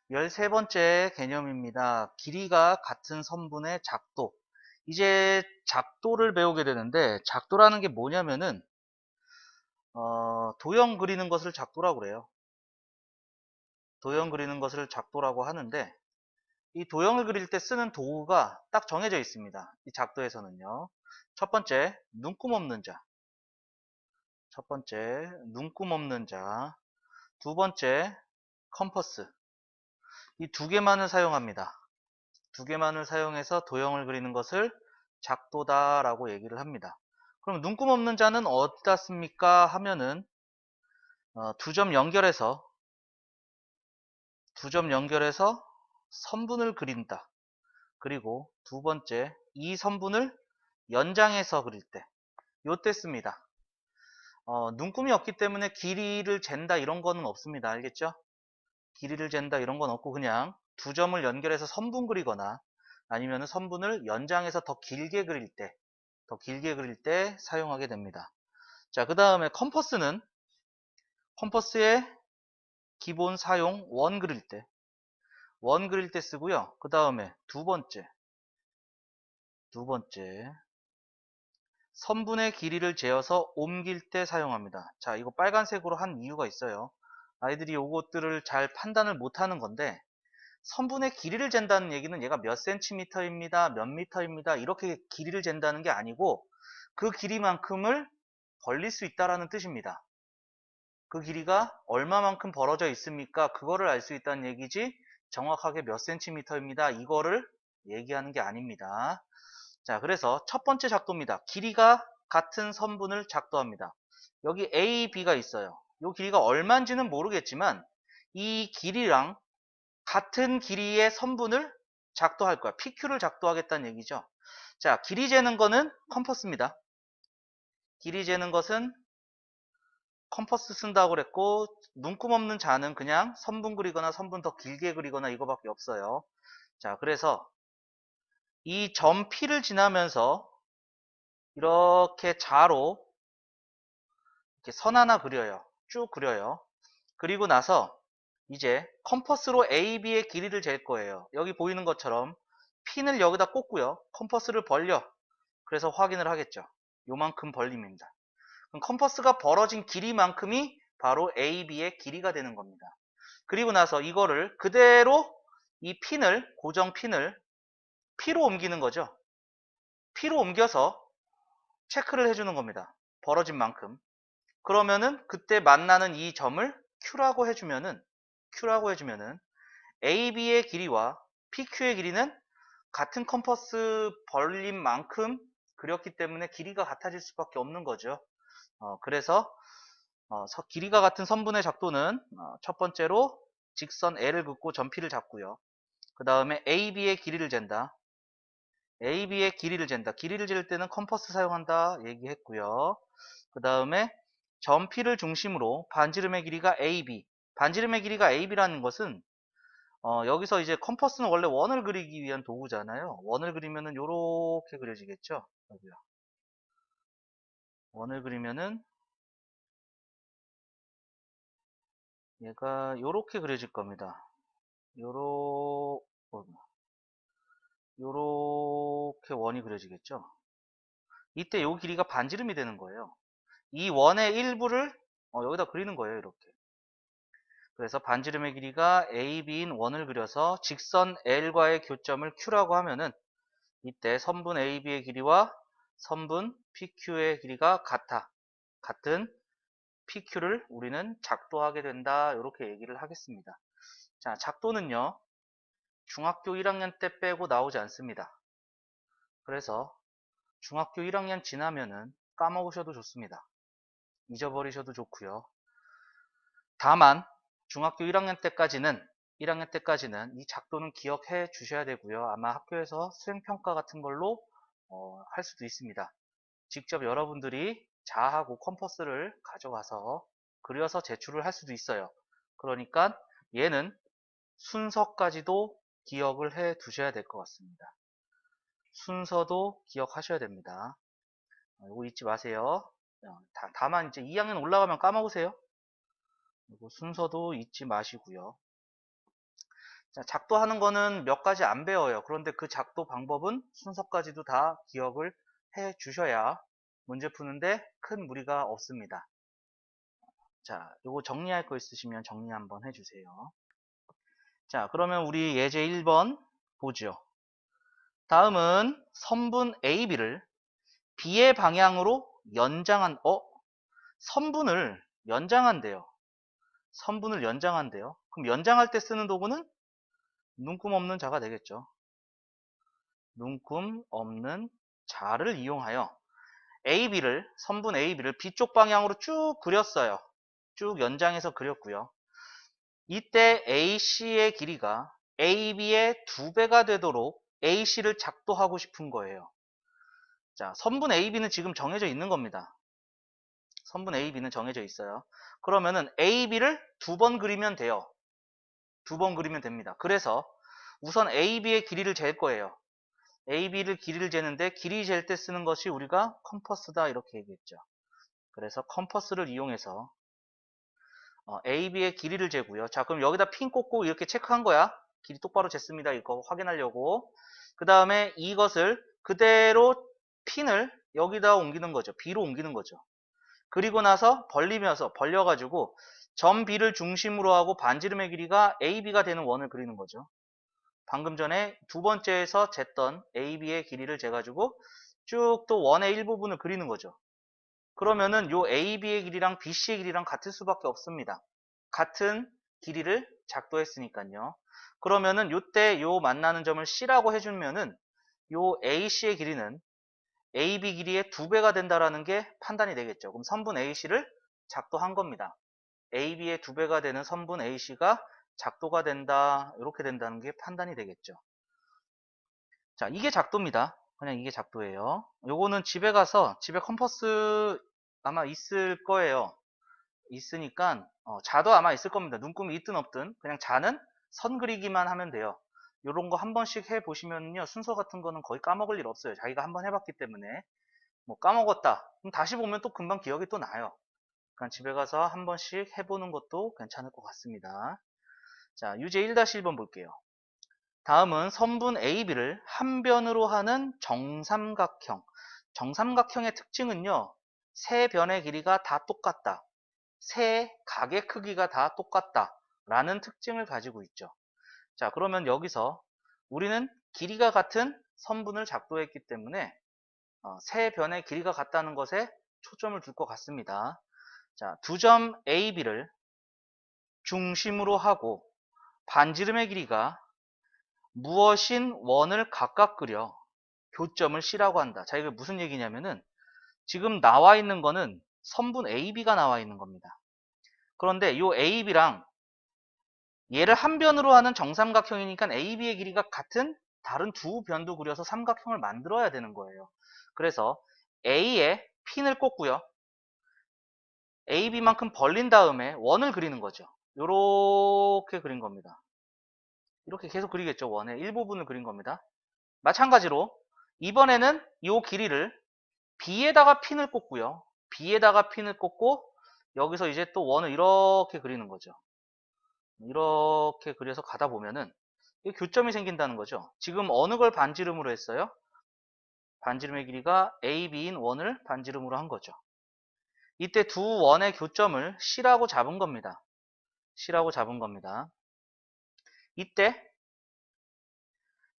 13번째 개념입니다. 길이가 같은 선분의 작도. 이제 작도를 배우게 되는데, 작도라는 게 뭐냐면은 도형 그리는 것을 작도라고 그래요. 도형 그리는 것을 작도라고 하는데, 이 도형을 그릴 때 쓰는 도구가 딱 정해져 있습니다. 이 작도에서는요. 첫 번째, 눈금 없는 자. 첫 번째, 눈금 없는 자. 두 번째, 컴퍼스. 이 두 개만을 사용합니다. 두 개만을 사용해서 도형을 그리는 것을 작도다라고 얘기를 합니다. 그럼 눈금 없는 자는 어디다 씁니까? 하면은 두 점 연결해서 선분을 그린다. 그리고 두 번째, 이 선분을 연장해서 그릴 때, 요때 씁니다. 눈금이 없기 때문에 길이를 잰다 이런 거는 없습니다. 알겠죠? 길이를 잰다 이런 건 없고 그냥 두 점을 연결해서 선분 그리거나 아니면 선분을 연장해서 더 길게 그릴 때 사용하게 됩니다. 자, 그 다음에 컴퍼스의 기본 사용 원 그릴 때 쓰고요. 그 다음에 두 번째 선분의 길이를 재어서 옮길 때 사용합니다. 자, 이거 빨간색으로 한 이유가 있어요. 아이들이 요것들을 잘 판단을 못하는 건데, 선분의 길이를 잰다는 얘기는 얘가 몇 센티미터입니다, 몇 미터입니다 이렇게 길이를 잰다는 게 아니고 그 길이만큼을 벌릴 수 있다라는 뜻입니다. 그 길이가 얼마만큼 벌어져 있습니까? 그거를 알 수 있다는 얘기지 정확하게 몇 센티미터입니다 이거를 얘기하는 게 아닙니다. 자, 그래서 첫 번째 작도입니다. 길이가 같은 선분을 작도합니다. 여기 A, B가 있어요. 이 길이가 얼마인지는 모르겠지만 이 길이랑 같은 길이의 선분을 작도할 거야. PQ를 작도하겠다는 얘기죠. 자, 길이 재는 거는 컴퍼스입니다. 길이 재는 것은 컴퍼스 쓴다고 그랬고, 눈금 없는 자는 그냥 선분 그리거나 선분 더 길게 그리거나 이거밖에 없어요. 자, 그래서 이 점 P를 지나면서 이렇게 자로 이렇게 선 하나 그려요. 쭉 그려요. 그리고 나서 이제 컴퍼스로 AB의 길이를 잴 거예요. 여기 보이는 것처럼 핀을 여기다 꽂고요. 컴퍼스를 벌려. 그래서 확인을 하겠죠. 요만큼 벌림입니다. 그럼 컴퍼스가 벌어진 길이만큼이 바로 AB의 길이가 되는 겁니다. 그리고 나서 이거를 그대로 이 고정 핀을 P로 옮기는 거죠. P로 옮겨서 체크를 해주는 겁니다. 벌어진 만큼. 그러면은 그때 만나는 이 점을 Q라고 해주면은 AB의 길이와 PQ의 길이는 같은 컴퍼스 벌림만큼 그렸기 때문에 길이가 같아질 수밖에 없는 거죠. 그래서 길이가 같은 선분의 작도는 첫 번째로 직선 L을 긋고 점 P를 잡고요. 그 다음에 AB의 길이를 잰다. 길이를 잴 때는 컴퍼스 사용한다 얘기했고요. 그 다음에 점 P를 중심으로 반지름의 길이가 AB. 반지름의 길이가 AB라는 것은 여기서 이제 컴퍼스는 원래 원을 그리기 위한 도구잖아요. 원을 그리면은 요렇게 그려지겠죠. 여기요. 원을 그리면은 얘가 요렇게 그려질 겁니다. 요렇게 원이 그려지겠죠. 이때 요 길이가 반지름이 되는 거예요. 이 원의 일부를 여기다 그리는 거예요. 이렇게. 그래서 반지름의 길이가 AB인 원을 그려서 직선 L과의 교점을 Q라고 하면은 이때 선분 AB의 길이와 선분 PQ의 길이가 같은 PQ를 우리는 작도하게 된다. 이렇게 얘기를 하겠습니다. 자, 작도는요. 중학교 1학년 때 빼고 나오지 않습니다. 그래서 중학교 1학년 지나면은 까먹으셔도 좋습니다. 잊어버리셔도 좋고요. 다만 중학교 1학년 때까지는 이 작도는 기억해 주셔야 되고요. 아마 학교에서 수행평가 같은 걸로 할 수도 있습니다. 직접 여러분들이 자하고 컴퍼스를 가져가서 그려서 제출을 할 수도 있어요. 그러니까 얘는 순서까지도 기억을 해 두셔야 될 것 같습니다. 순서도 기억하셔야 됩니다. 이거 잊지 마세요. 다만 이제 2학년 올라가면 까먹으세요. 그리고 순서도 잊지 마시고요. 자, 작도하는 거는 몇 가지 안 배워요. 그런데 그 작도 방법은 순서까지도 다 기억을 해 주셔야 문제 푸는데 큰 무리가 없습니다. 자, 요거 정리할 거 있으시면 정리 한번 해주세요. 자, 그러면 우리 예제 1번 보죠. 다음은 선분 AB를 B의 방향으로 선분을 연장한대요. 선분을 연장한대요. 그럼 연장할 때 쓰는 도구는 눈금 없는 자가 되겠죠. 눈금 없는 자를 이용하여 선분 AB를 B쪽 방향으로 쭉 그렸어요. 쭉 연장해서 그렸고요. 이때 AC의 길이가 AB의 2배가 되도록 AC를 작도하고 싶은 거예요. 자, 선분 AB는 지금 정해져 있는 겁니다. 선분 AB는 정해져 있어요. 그러면은 AB를 2번 그리면 돼요. 2번 그리면 됩니다. 그래서 우선 AB의 길이를 잴 거예요. AB를 길이를 재는데 길이 잴 때 쓰는 것이 우리가 컴퍼스다 이렇게 얘기했죠. 그래서 컴퍼스를 이용해서 AB의 길이를 재고요. 자, 그럼 여기다 핀 꽂고 이렇게 체크한 거야. 길이 똑바로 쟀습니다. 이거 확인하려고. 그 다음에 이것을 그대로 핀을 여기다 옮기는 거죠. B로 옮기는 거죠. 그리고 나서 벌려가지고 점 B를 중심으로 하고 반지름의 길이가 AB가 되는 원을 그리는 거죠. 방금 전에 두 번째에서 쟀던 AB의 길이를 재가지고 쭉 또 원의 일부분을 그리는 거죠. 그러면은 요 AB의 길이랑 BC의 길이랑 같을 수밖에 없습니다. 같은 길이를 작도했으니까요. 그러면은 요때 요 만나는 점을 C라고 해주면은 요 AC의 길이는 AB 길이의 2배가 된다라는 게 판단이 되겠죠. 그럼 선분 AC를 작도한 겁니다. AB의 2배가 되는 선분 AC가 작도가 된다. 이렇게 된다는 게 판단이 되겠죠. 자, 이게 작도입니다. 그냥 이게 작도예요. 요거는 집에 가서 집에 컴퍼스 아마 있을 거예요. 있으니까 자도 아마 있을 겁니다. 눈금이 있든 없든 그냥 자는 선 그리기만 하면 돼요. 요런 거 한 번씩 해 보시면요. 순서 같은 거는 거의 까먹을 일 없어요. 자기가 한번 해봤기 때문에. 뭐 까먹었다. 그럼 다시 보면 또 금방 기억이 또 나요. 그러니까 집에 가서 한 번씩 해보는 것도 괜찮을 것 같습니다. 자, 유제 1-1번 볼게요. 다음은 선분 AB를 한 변으로 하는 정삼각형. 정삼각형의 특징은요. 세 변의 길이가 다 똑같다. 세 각의 크기가 다 똑같다. 라는 특징을 가지고 있죠. 자, 그러면 여기서 우리는 길이가 같은 선분을 작도했기 때문에 세 변의 길이가 같다는 것에 초점을 둘 것 같습니다. 자, 두 점 AB를 중심으로 하고 반지름의 길이가 무엇인 원을 각각 그려 교점을 C라고 한다. 자, 이게 무슨 얘기냐면은 지금 나와 있는 거는 선분 AB가 나와 있는 겁니다. 그런데 이 AB랑 얘를 한 변으로 하는 정삼각형이니까 AB의 길이가 같은 다른 두 변도 그려서 삼각형을 만들어야 되는 거예요. 그래서 A에 핀을 꽂고요. AB만큼 벌린 다음에 원을 그리는 거죠. 이렇게 그린 겁니다. 이렇게 계속 그리겠죠. 원의 일부분을 그린 겁니다. 마찬가지로 이번에는 이 길이를 B에다가 핀을 꽂고요. B에다가 핀을 꽂고 여기서 이제 또 원을 이렇게 그리는 거죠. 이렇게 그려서 가다 보면은 교점이 생긴다는 거죠. 지금 어느 걸 반지름으로 했어요? 반지름의 길이가 AB인 원을 반지름으로 한 거죠. 이때 두 원의 교점을 C라고 잡은 겁니다. C라고 잡은 겁니다. 이때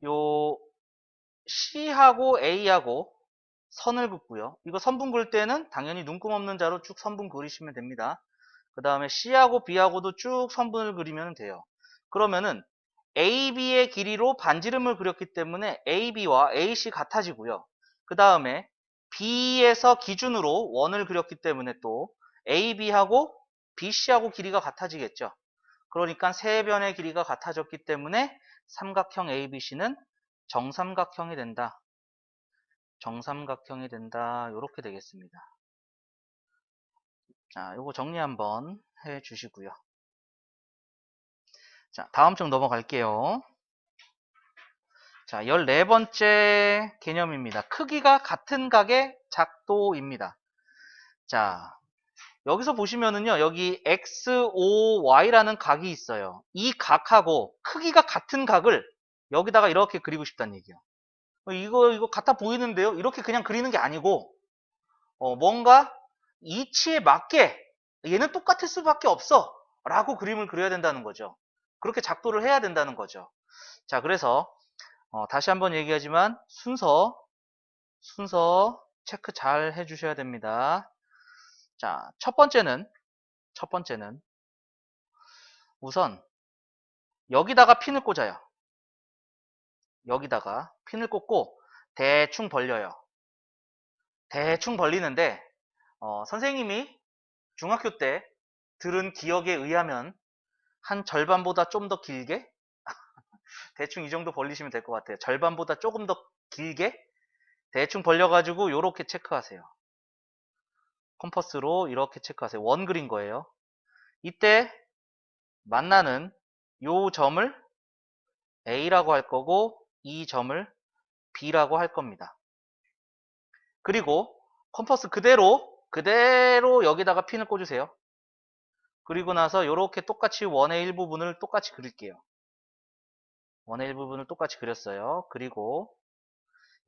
요 C하고 A하고 선을 긋고요. 이거 선분 그릴 때는 당연히 눈금 없는 자로 쭉 선분 그리시면 됩니다. 그 다음에 C하고 B하고도 쭉 선분을 그리면 돼요. 그러면은 AB의 길이로 반지름을 그렸기 때문에 AB와 AC 같아지고요. 그 다음에 B에서 기준으로 원을 그렸기 때문에 또 AB하고 BC하고 길이가 같아지겠죠. 그러니까 세 변의 길이가 같아졌기 때문에 삼각형 ABC는 정삼각형이 된다. 정삼각형이 된다. 이렇게 되겠습니다. 자, 요거 정리 한번 해 주시고요. 자, 다음 쪽 넘어갈게요. 자, 14번째 개념입니다. 크기가 같은 각의 작도입니다. 자, 여기서 보시면은요, 여기 XOY라는 각이 있어요. 이 각하고 크기가 같은 각을 여기다가 이렇게 그리고 싶다는 얘기예요. 이거 같아 보이는데요? 이렇게 그냥 그리는 게 아니고, 뭔가 이치에 맞게 얘는 똑같을 수밖에 없어 라고 그림을 그려야 된다는 거죠. 그렇게 작도를 해야 된다는 거죠. 자, 그래서 다시 한번 얘기하지만 순서 체크 잘 해주셔야 됩니다. 자, 첫 번째는 우선 여기다가 핀을 꽂아요. 여기다가 핀을 꽂고 대충 벌려요. 대충 벌리는데 선생님이 중학교 때 들은 기억에 의하면 한 절반보다 좀 더 길게 대충 이 정도 벌리시면 될 것 같아요. 절반보다 조금 더 길게 대충 벌려가지고 이렇게 체크하세요. 컴퍼스로 이렇게 체크하세요. 원 그린 거예요. 이때 만나는 요 점을 A라고 할 거고 이 점을 B라고 할 겁니다. 그리고 컴퍼스 그대로 여기다가 핀을 꽂으세요. 그리고 나서 이렇게 똑같이 원의 일부분을 똑같이 그릴게요. 원의 일부분을 똑같이 그렸어요. 그리고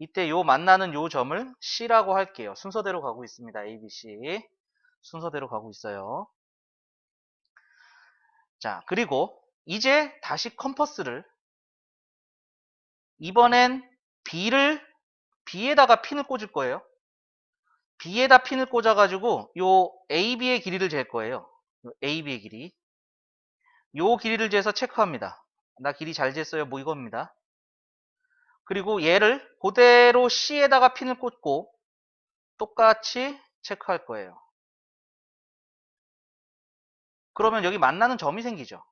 이때 요 만나는 요 점을 C라고 할게요. 순서대로 가고 있습니다. A, B, C 순서대로 가고 있어요. 자, 그리고 이제 다시 컴퍼스를 이번엔 B에다가 핀을 꽂을 거예요. B에다 핀을 꽂아가지고 요 AB의 길이를 잴 거예요. 요 AB의 길이. 요 길이를 재서 체크합니다. 나 길이 잘 쟀어요. 뭐 이겁니다. 그리고 얘를 그대로 C에다가 핀을 꽂고 똑같이 체크할 거예요. 그러면 여기 만나는 점이 생기죠.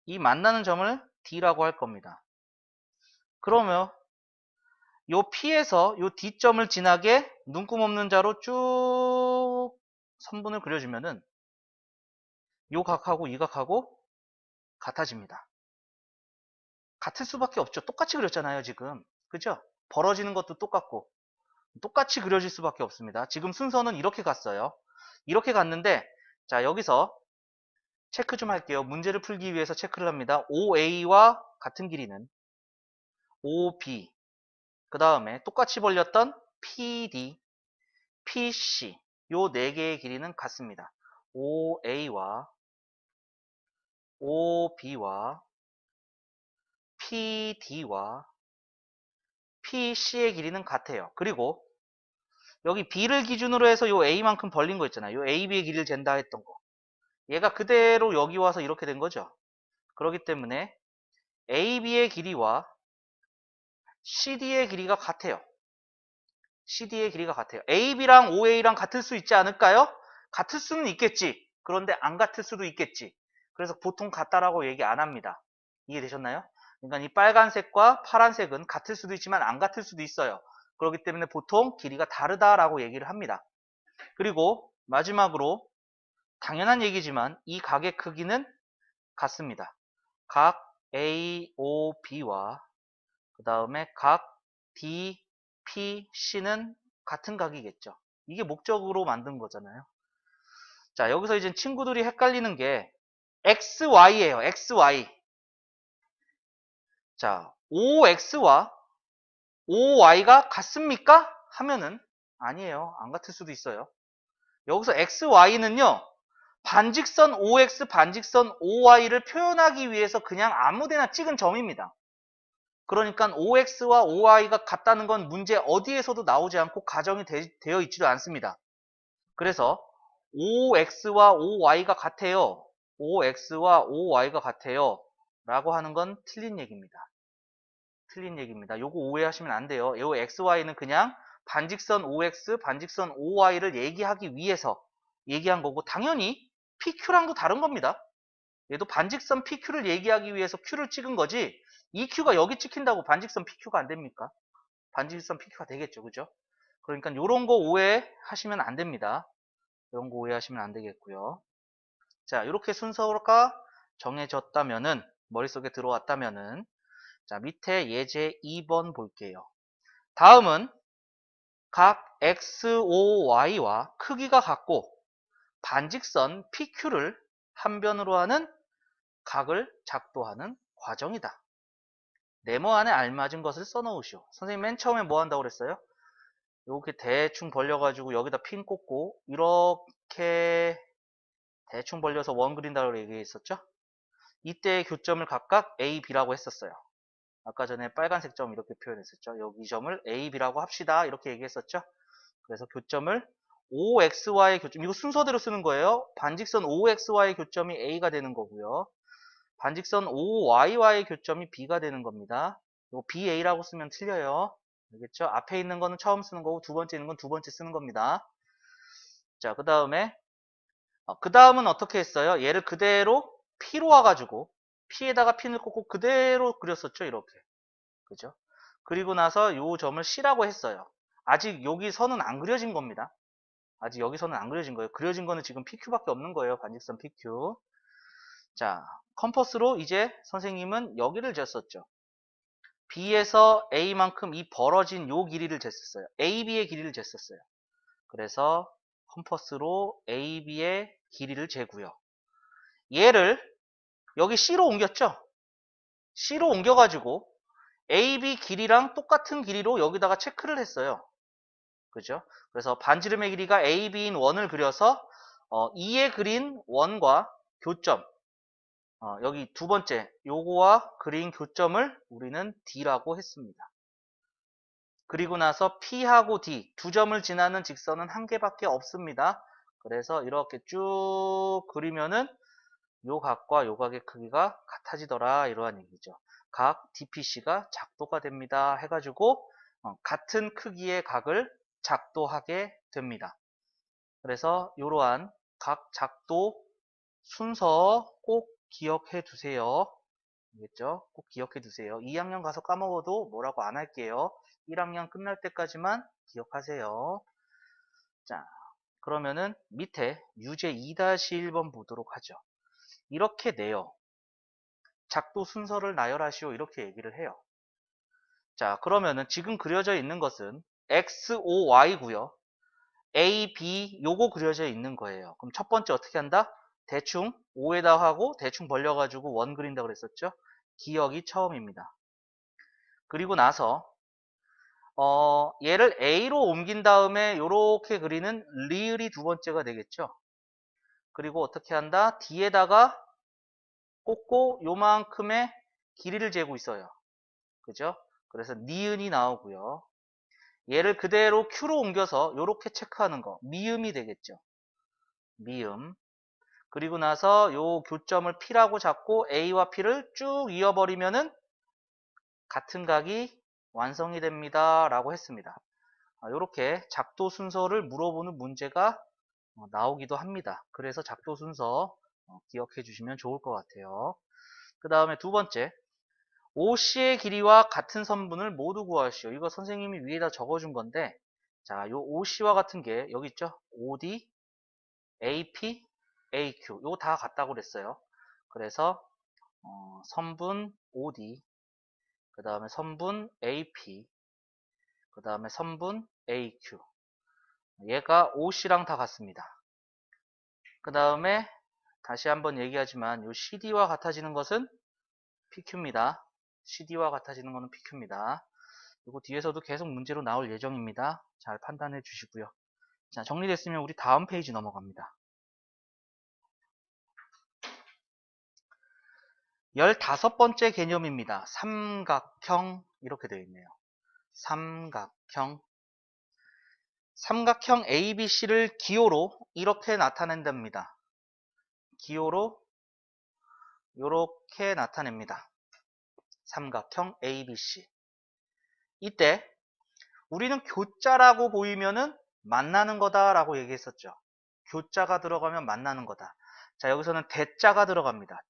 이 만나는 점을 D라고 할 겁니다. 그러면 요 P에서 요 D점을 지나게 눈금 없는 자로 쭉 선분을 그려주면은 요 각하고 이 각하고 같아집니다. 같을 수밖에 없죠. 똑같이 그렸잖아요, 지금. 그죠? 벌어지는 것도 똑같고 똑같이 그려질 수밖에 없습니다. 지금 순서는 이렇게 갔어요. 이렇게 갔는데 자, 여기서 체크 좀 할게요. 문제를 풀기 위해서 체크를 합니다. OA와 같은 길이는 OB, 그 다음에 똑같이 벌렸던 PD, PC 요 네 개의 길이는 같습니다. OA와 OB와 PD와 PC의 길이는 같아요. 그리고 여기 B를 기준으로 해서 요 A만큼 벌린 거 있잖아요. 요 AB의 길이를 잰다 했던 거. 얘가 그대로 여기 와서 이렇게 된 거죠. 그렇기 때문에 AB의 길이와 CD의 길이가 같아요. CD의 길이가 같아요. AB랑 OA랑 같을 수 있지 않을까요? 같을 수는 있겠지. 그런데 안 같을 수도 있겠지. 그래서 보통 같다라고 얘기 안 합니다. 이해되셨나요? 그러니까 이 빨간색과 파란색은 같을 수도 있지만 안 같을 수도 있어요. 그렇기 때문에 보통 길이가 다르다라고 얘기를 합니다. 그리고 마지막으로 당연한 얘기지만 이 각의 크기는 같습니다. 각 AOB와 그 다음에 각 DPC는 같은 각이겠죠. 이게 목적으로 만든 거잖아요. 자, 여기서 이제 친구들이 헷갈리는 게 XY예요. XY. 자, OX와 OY가 같습니까? 하면은 아니에요. 안 같을 수도 있어요. 여기서 XY는요. 반직선 OX, 반직선 OY를 표현하기 위해서 그냥 아무데나 찍은 점입니다. 그러니까 OX와 OY가 같다는 건 문제 어디에서도 나오지 않고 가정이 되어 있지도 않습니다. 그래서 OX와 OY가 같아요. OX와 OY가 같아요. 라고 하는 건 틀린 얘기입니다. 틀린 얘기입니다. 요거 오해하시면 안 돼요. 요 XY는 그냥 반직선 OX, 반직선 OY를 얘기하기 위해서 얘기한 거고 당연히 PQ랑도 다른 겁니다. 얘도 반직선 PQ를 얘기하기 위해서 Q를 찍은 거지 이 Q가 여기 찍힌다고 반직선 PQ가 안 됩니까? 반직선 PQ가 되겠죠. 그죠? 그러니까 요런 거 오해하시면 안 됩니다. 이런 거 오해하시면 안 되겠고요. 자, 이렇게 순서가 정해졌다면은 머릿속에 들어왔다면은 자, 밑에 예제 2번 볼게요. 다음은 각 XOY와 크기가 같고 반직선 PQ를 한 변으로 하는 각을 작도하는 과정이다. 네모 안에 알맞은 것을 써놓으시오. 선생님 맨 처음에 뭐 한다고 그랬어요? 이렇게 대충 벌려가지고 여기다 핀 꽂고 이렇게 대충 벌려서 원 그린다고 얘기했었죠? 이때의 교점을 각각 A, B라고 했었어요. 아까 전에 빨간색 점 이렇게 표현했었죠. 여기 점을 A, B라고 합시다. 이렇게 얘기했었죠. 그래서 교점을 OXY 교점, 이거 순서대로 쓰는 거예요. 반직선 OXY 교점이 A가 되는 거고요. 반직선 OYY 교점이 B가 되는 겁니다. 이거 BA라고 쓰면 틀려요. 알겠죠? 앞에 있는 거는 처음 쓰는 거고 두 번째 있는 건 두 번째 쓰는 겁니다. 자, 그 다음은 어떻게 했어요? 얘를 그대로 P로 와가지고 P에다가 핀을 꽂고 그대로 그렸었죠. 이렇게. 그죠? 그리고 나서 요 점을 C라고 했어요. 아직 여기 선은 안 그려진 겁니다. 아직 여기서는 안 그려진 거예요. 그려진 거는 지금 PQ밖에 없는 거예요. 반직선 PQ. 자, 컴퍼스로 이제 선생님은 여기를 쟀었죠. B에서 A만큼 이 벌어진 요 길이를 쟀었어요. AB의 길이를 쟀었어요. 그래서 컴퍼스로 AB의 길이를 재고요. 얘를 여기 C로 옮겼죠? C로 옮겨가지고 AB 길이랑 똑같은 길이로 여기다가 체크를 했어요. 그죠? 그래서 반지름의 길이가 AB인 원을 그려서 2에 그린 원과 교점, 여기 두 번째 요거와 그린 교점을 우리는 D라고 했습니다. 그리고 나서 P하고 D 두 점을 지나는 직선은 한 개밖에 없습니다. 그래서 이렇게 쭉 그리면은 요 각과 요 각의 크기가 같아지더라 이러한 얘기죠. 각 DPC가 작도가 됩니다 해가지고 같은 크기의 각을 작도하게 됩니다. 그래서 이러한 각 작도 순서 꼭 기억해 두세요. 알겠죠? 꼭 기억해 두세요. 2학년 가서 까먹어도 뭐라고 안 할게요. 1학년 끝날 때까지만 기억하세요. 자, 그러면은 밑에 유제 2-1번 보도록 하죠. 이렇게 내요. 작도 순서를 나열하시오. 이렇게 얘기를 해요. 자, 그러면은 지금 그려져 있는 것은 X, O, Y고요. A, B 요거 그려져 있는 거예요. 그럼 첫 번째 어떻게 한다? 대충 O에다 하고 대충 벌려가지고 원 그린다 그랬었죠? 기억이 처음입니다. 그리고 나서 얘를 A로 옮긴 다음에 요렇게 그리는 리을이 두 번째가 되겠죠? 그리고 어떻게 한다? D에다가 꽂고 요만큼의 길이를 재고 있어요. 그죠? 그래서 니은이 나오고요. 얘를 그대로 Q로 옮겨서 요렇게 체크하는 거 미음이 되겠죠. 미음. 그리고 나서 요 교점을 P라고 잡고 A와 P를 쭉 이어버리면은 같은 각이 완성이 됩니다 라고 했습니다. 요렇게 작도 순서를 물어보는 문제가 나오기도 합니다. 그래서 작도 순서 기억해 주시면 좋을 것 같아요. 그 다음에 두 번째, OC의 길이와 같은 선분을 모두 구하시오. 이거 선생님이 위에다 적어준 건데, 자, 요 OC와 같은 게 여기 있죠? OD, AP, AQ. 요거 다 같다고 그랬어요. 그래서 선분 OD, 그 다음에 선분 AP, 그 다음에 선분 AQ. 얘가 OC랑 다 같습니다. 그 다음에 다시 한번 얘기하지만 요 CD와 같아지는 것은 PQ입니다. CD와 같아지는 것은 PQ입니다. 그리고 뒤에서도 계속 문제로 나올 예정입니다. 잘 판단해 주시고요. 자, 정리됐으면 우리 다음 페이지 넘어갑니다. 15번째 개념입니다. 삼각형 이렇게 되어 있네요. 삼각형. 삼각형 ABC를 기호로 이렇게 나타낸답니다. 기호로 이렇게 나타냅니다. 삼각형 ABC. 이때 우리는 교자라고 보이면은 만나는 거다라고 얘기했었죠. 교자가 들어가면 만나는 거다. 자, 여기서는 대자가 들어갑니다.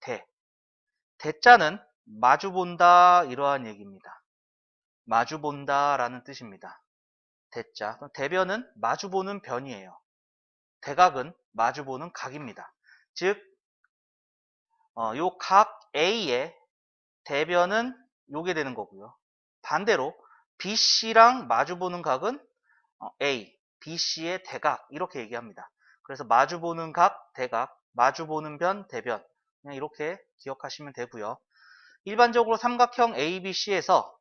대자는 마주본다 이러한 얘기입니다. 마주본다 라는 뜻입니다. 대자. 대변은 마주보는 변이에요. 대각은 마주보는 각입니다. 즉, 요 각 A의 대변은 요게 되는 거고요. 반대로 BC랑 마주보는 각은 A, BC의 대각 이렇게 얘기합니다. 그래서 마주보는 각, 대각, 마주보는 변, 대변. 그냥 이렇게 기억하시면 되고요. 일반적으로 삼각형 ABC에서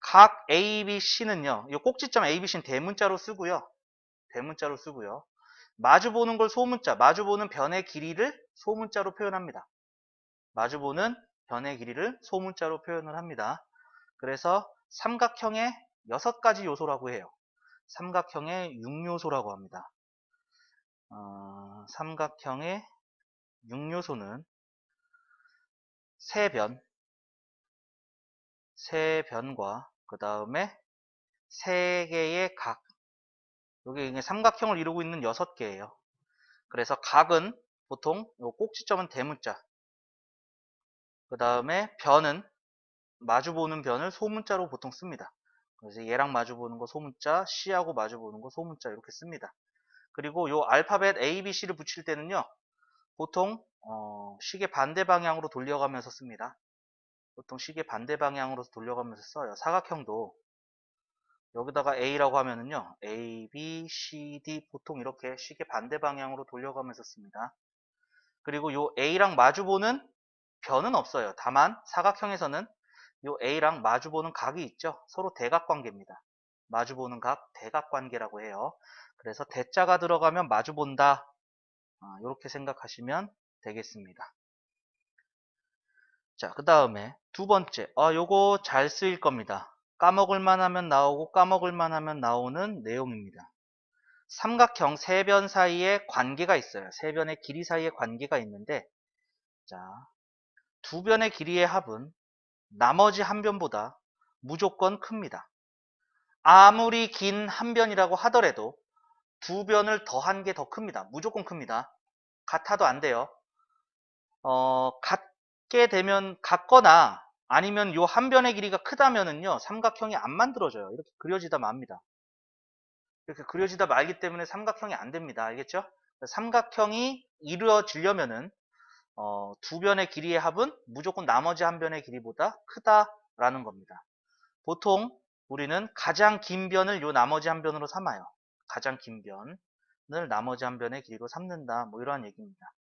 각 ABC는요. 이 꼭지점 ABC는 대문자로 쓰고요. 대문자로 쓰고요. 마주보는 걸 소문자, 마주보는 변의 길이를 소문자로 표현합니다. 마주보는 변의 길이를 소문자로 표현을 합니다. 그래서 삼각형의 6가지 요소라고 해요. 삼각형의 6요소라고 합니다. 삼각형의 6요소는 세변과 그 다음에 3개의 각. 여기 삼각형을 이루고 있는 6개예요. 그래서 각은 보통 요 꼭지점은 대문자. 그 다음에 변은 마주보는 변을 소문자로 보통 씁니다. 그래서 얘랑 마주보는 거 소문자, C하고 마주보는 거 소문자 이렇게 씁니다. 그리고 요 알파벳 A, B, C를 붙일 때는요. 보통 시계 반대 방향으로 돌려가면서 씁니다. 보통 시계 반대 방향으로 돌려가면서 써요. 사각형도 여기다가 A라고 하면은요. A, B, C, D 보통 이렇게 시계 반대 방향으로 돌려가면서 씁니다. 그리고 요 A랑 마주보는 변은 없어요. 다만 사각형에서는 요 A랑 마주보는 각이 있죠. 서로 대각관계입니다. 마주보는 각, 대각관계라고 해요. 그래서 대자가 들어가면 마주본다. 이렇게 생각하시면 되겠습니다. 자, 그 다음에 두 번째. 요거 잘 쓰일 겁니다. 까먹을만 하면 나오고 까먹을만 하면 나오는 내용입니다. 삼각형 세 변 사이에 관계가 있어요. 세 변의 길이 사이에 관계가 있는데, 자, 두 변의 길이의 합은 나머지 한 변보다 무조건 큽니다. 아무리 긴 한 변이라고 하더라도 두 변을 더한 게 더 큽니다. 무조건 큽니다. 같아도 안 돼요. 같게 되면 같거나 아니면 요 한 변의 길이가 크다면은요 삼각형이 안 만들어져요. 이렇게 그려지다 맙니다. 이렇게 그려지다 말기 때문에 삼각형이 안 됩니다. 알겠죠? 삼각형이 이루어지려면은 두 변의 길이의 합은 무조건 나머지 한 변의 길이보다 크다라는 겁니다. 보통 우리는 가장 긴 변을 요 나머지 한 변으로 삼아요. 가장 긴 변을 나머지 한 변의 길이로 삼는다. 뭐 이러한 얘기입니다.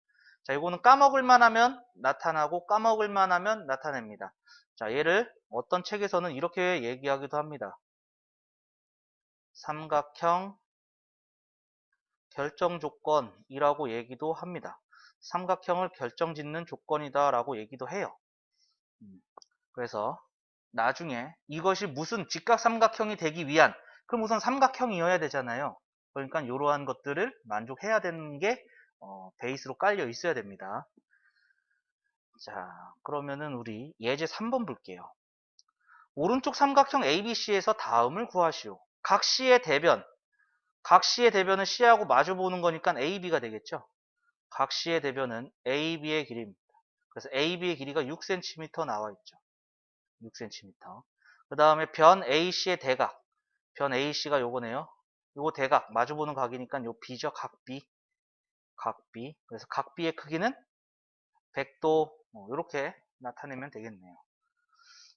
자, 이거는 까먹을만 하면 나타나고 까먹을만 하면 나타냅니다. 자, 얘를 어떤 책에서는 이렇게 얘기하기도 합니다. 삼각형 결정 조건이라고 얘기도 합니다. 삼각형을 결정짓는 조건이다 라고 얘기도 해요. 그래서 나중에 이것이 무슨 직각삼각형이 되기 위한 그럼 우선 삼각형이어야 되잖아요. 그러니까 이러한 것들을 만족해야 되는 게 베이스로 깔려 있어야 됩니다. 자, 그러면은 우리 예제 3번 볼게요. 오른쪽 삼각형 ABC에서 다음을 구하시오. 각 C의 대변. 각 C의 대변은 C하고 마주보는 거니까 AB가 되겠죠. 각 C의 대변은 AB의 길이입니다. 그래서 AB의 길이가 6cm 나와 있죠. 6cm. 그 다음에 변 AC의 대각. 변 AC가 요거네요. 요거 대각. 마주보는 각이니까 요 B죠. 각 B. 각 B. 그래서 각 B의 크기는 100도. 이렇게 나타내면 되겠네요.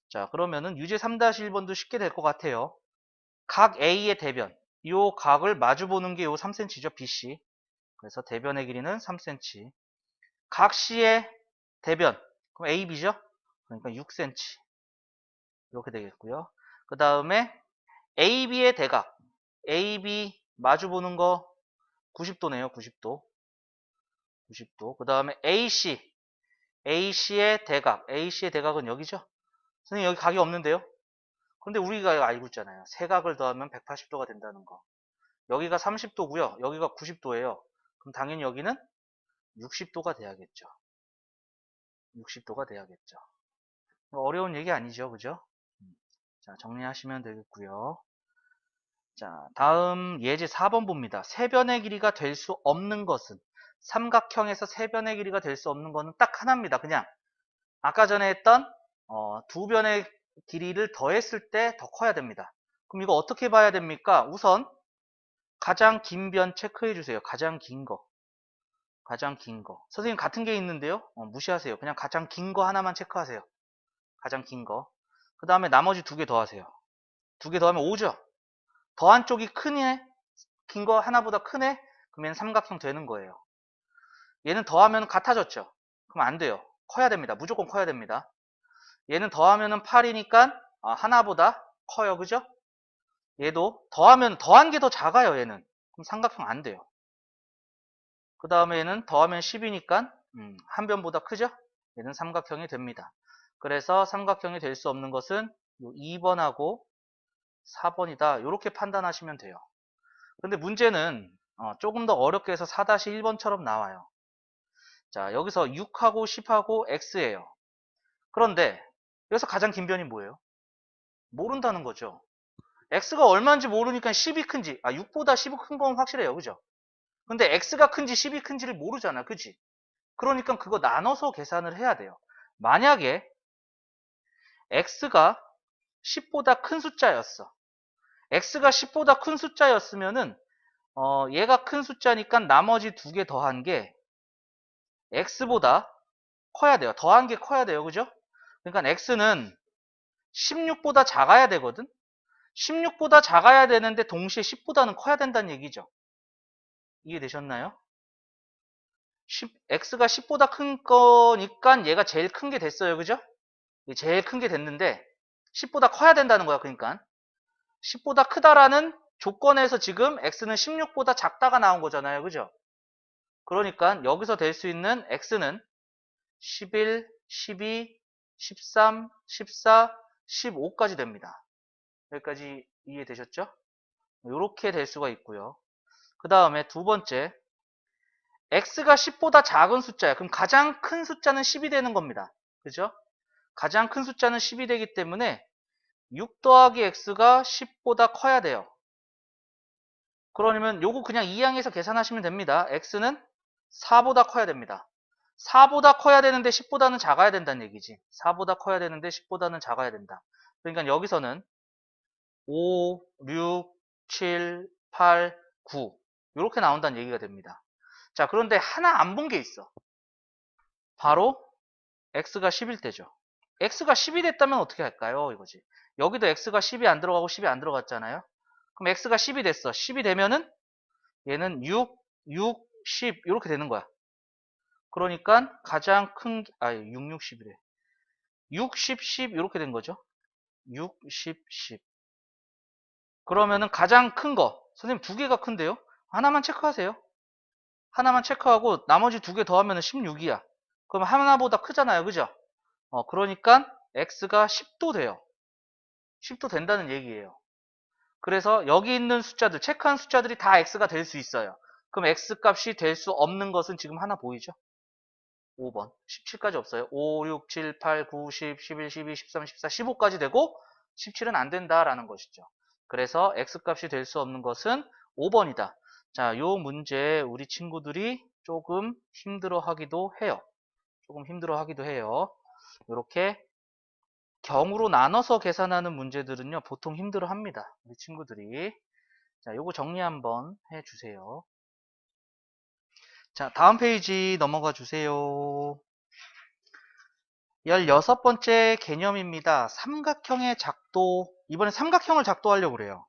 자, 그러면은 유제 3-1번도 쉽게 될 것 같아요. 각 A의 대변. 요 각을 마주보는 게 요 3cm죠. BC. 그래서 대변의 길이는 3cm. 각 C의 대변. 그럼 AB죠? 그러니까 6cm. 이렇게 되겠고요. 그 다음에 AB의 대각. AB 마주보는 거 90도네요. 90도. 90도. 그 다음에 AC. AC의 대각. AC의 대각은 여기죠? 선생님 여기 각이 없는데요? 그런데 우리가 알고 있잖아요. 세 각을 더하면 180도가 된다는 거. 여기가 30도고요. 여기가 90도예요. 그럼 당연히 여기는 60도가 돼야겠죠. 60도가 돼야겠죠. 어려운 얘기 아니죠. 그죠? 자, 정리하시면 되겠고요. 자, 다음 예제 4번 봅니다. 세 변의 길이가 될 수 없는 것은 삼각형에서 세 변의 길이가 될 수 없는 것은 딱 하나입니다. 그냥 아까 전에 했던 두 변의 길이를 더했을 때 더 커야 됩니다. 그럼 이거 어떻게 봐야 됩니까? 우선 가장 긴 변 체크해 주세요. 가장 긴 거. 가장 긴 거. 선생님 같은 게 있는데요. 무시하세요. 그냥 가장 긴 거 하나만 체크하세요. 가장 긴 거. 그 다음에 나머지 두 개 더하세요. 두 개 더하면 5죠. 더한 쪽이 크네. 긴 거 하나보다 크네. 그럼 얘는 삼각형 되는 거예요. 얘는 더하면 같아졌죠? 그럼 안 돼요. 커야 됩니다. 무조건 커야 됩니다. 얘는 더하면은 8이니까 하나보다 커요. 그죠? 얘도 더하면 더한 게 더 작아요. 얘는. 그럼 삼각형 안 돼요. 그 다음에 얘는 더하면 10이니까 한 변보다 크죠? 얘는 삼각형이 됩니다. 그래서 삼각형이 될 수 없는 것은 2번하고 4번이다. 이렇게 판단하시면 돼요. 근데 문제는 조금 더 어렵게 해서 4-1번처럼 나와요. 자, 여기서 6하고 10하고 x예요. 그런데 여기서 가장 긴 변이 뭐예요? 모른다는 거죠. x가 얼마인지 모르니까 10이 큰지 6보다 10이 큰 건 확실해요. 그죠? 근데 x가 큰지 10이 큰지를 모르잖아. 그지? 그러니까 그거 나눠서 계산을 해야 돼요. 만약에 x가 10보다 큰 숫자였어. x가 10보다 큰 숫자였으면은 얘가 큰 숫자니까 나머지 두 개 더한 게 x보다 커야 돼요. 더한 게 커야 돼요. 그죠? 그러니까 x는 16보다 작아야 되거든. 16보다 작아야 되는데 동시에 10보다는 커야 된다는 얘기죠. 이해되셨나요? x가 10보다 큰 거니까 얘가 제일 큰 게 됐어요. 그죠? 제일 큰 게 됐는데 10보다 커야 된다는 거야. 그러니까 10보다 크다라는 조건에서 지금 x는 16보다 작다가 나온 거잖아요. 그죠? 그러니까 여기서 될 수 있는 x는 11, 12, 13, 14, 15까지 됩니다. 여기까지 이해되셨죠? 이렇게 될 수가 있고요. 그 다음에 두 번째, x가 10보다 작은 숫자야. 그럼 가장 큰 숫자는 10이 되는 겁니다. 그죠? 가장 큰 숫자는 10이 되기 때문에 6 더하기 x가 10보다 커야 돼요. 그러면 요거 그냥 이항에서 계산하시면 됩니다. x는 4보다 커야 됩니다. 4보다 커야 되는데 10보다는 작아야 된다는 얘기지. 4보다 커야 되는데 10보다는 작아야 된다. 그러니까 여기서는 5, 6, 7, 8, 9 이렇게 나온다는 얘기가 됩니다. 자, 그런데 하나 안 본 게 있어. 바로 x가 10일 때죠. x가 10이 됐다면 어떻게 할까요? 이거지. 여기도 x가 10이 안 들어가고 10이 안 들어갔잖아요. 그럼 x가 10이 됐어. 10이 되면은 얘는 6, 6, 10 이렇게 되는 거야. 그러니까 가장 큰 6, 6, 10이래. 6, 10, 10 이렇게 된 거죠. 6, 10, 10. 그러면은 가장 큰 거. 선생님 두 개가 큰데요? 하나만 체크하세요. 하나만 체크하고 나머지 두 개 더하면 16이야. 그럼 하나보다 크잖아요. 그죠? 그러니까 x가 10도 돼요. 10도 된다는 얘기예요. 그래서 여기 있는 숫자들, 체크한 숫자들이 다 x가 될 수 있어요. 그럼 x 값이 될 수 없는 것은 지금 하나 보이죠? 5번. 17까지 없어요. 5, 6, 7, 8, 9, 10, 11, 12, 13, 14, 15까지 되고 17은 안 된다라는 것이죠. 그래서 x값이 될 수 없는 것은 5번이다. 자, 요 문제 우리 친구들이 조금 힘들어 하기도 해요. 조금 힘들어 하기도 해요. 이렇게 경우로 나눠서 계산하는 문제들은요, 보통 힘들어 합니다. 우리 친구들이. 자, 요거 정리 한번 해 주세요. 자, 다음 페이지 넘어가 주세요. 16번째 개념입니다. 삼각형의 작도. 이번에 삼각형을 작도하려고 그래요.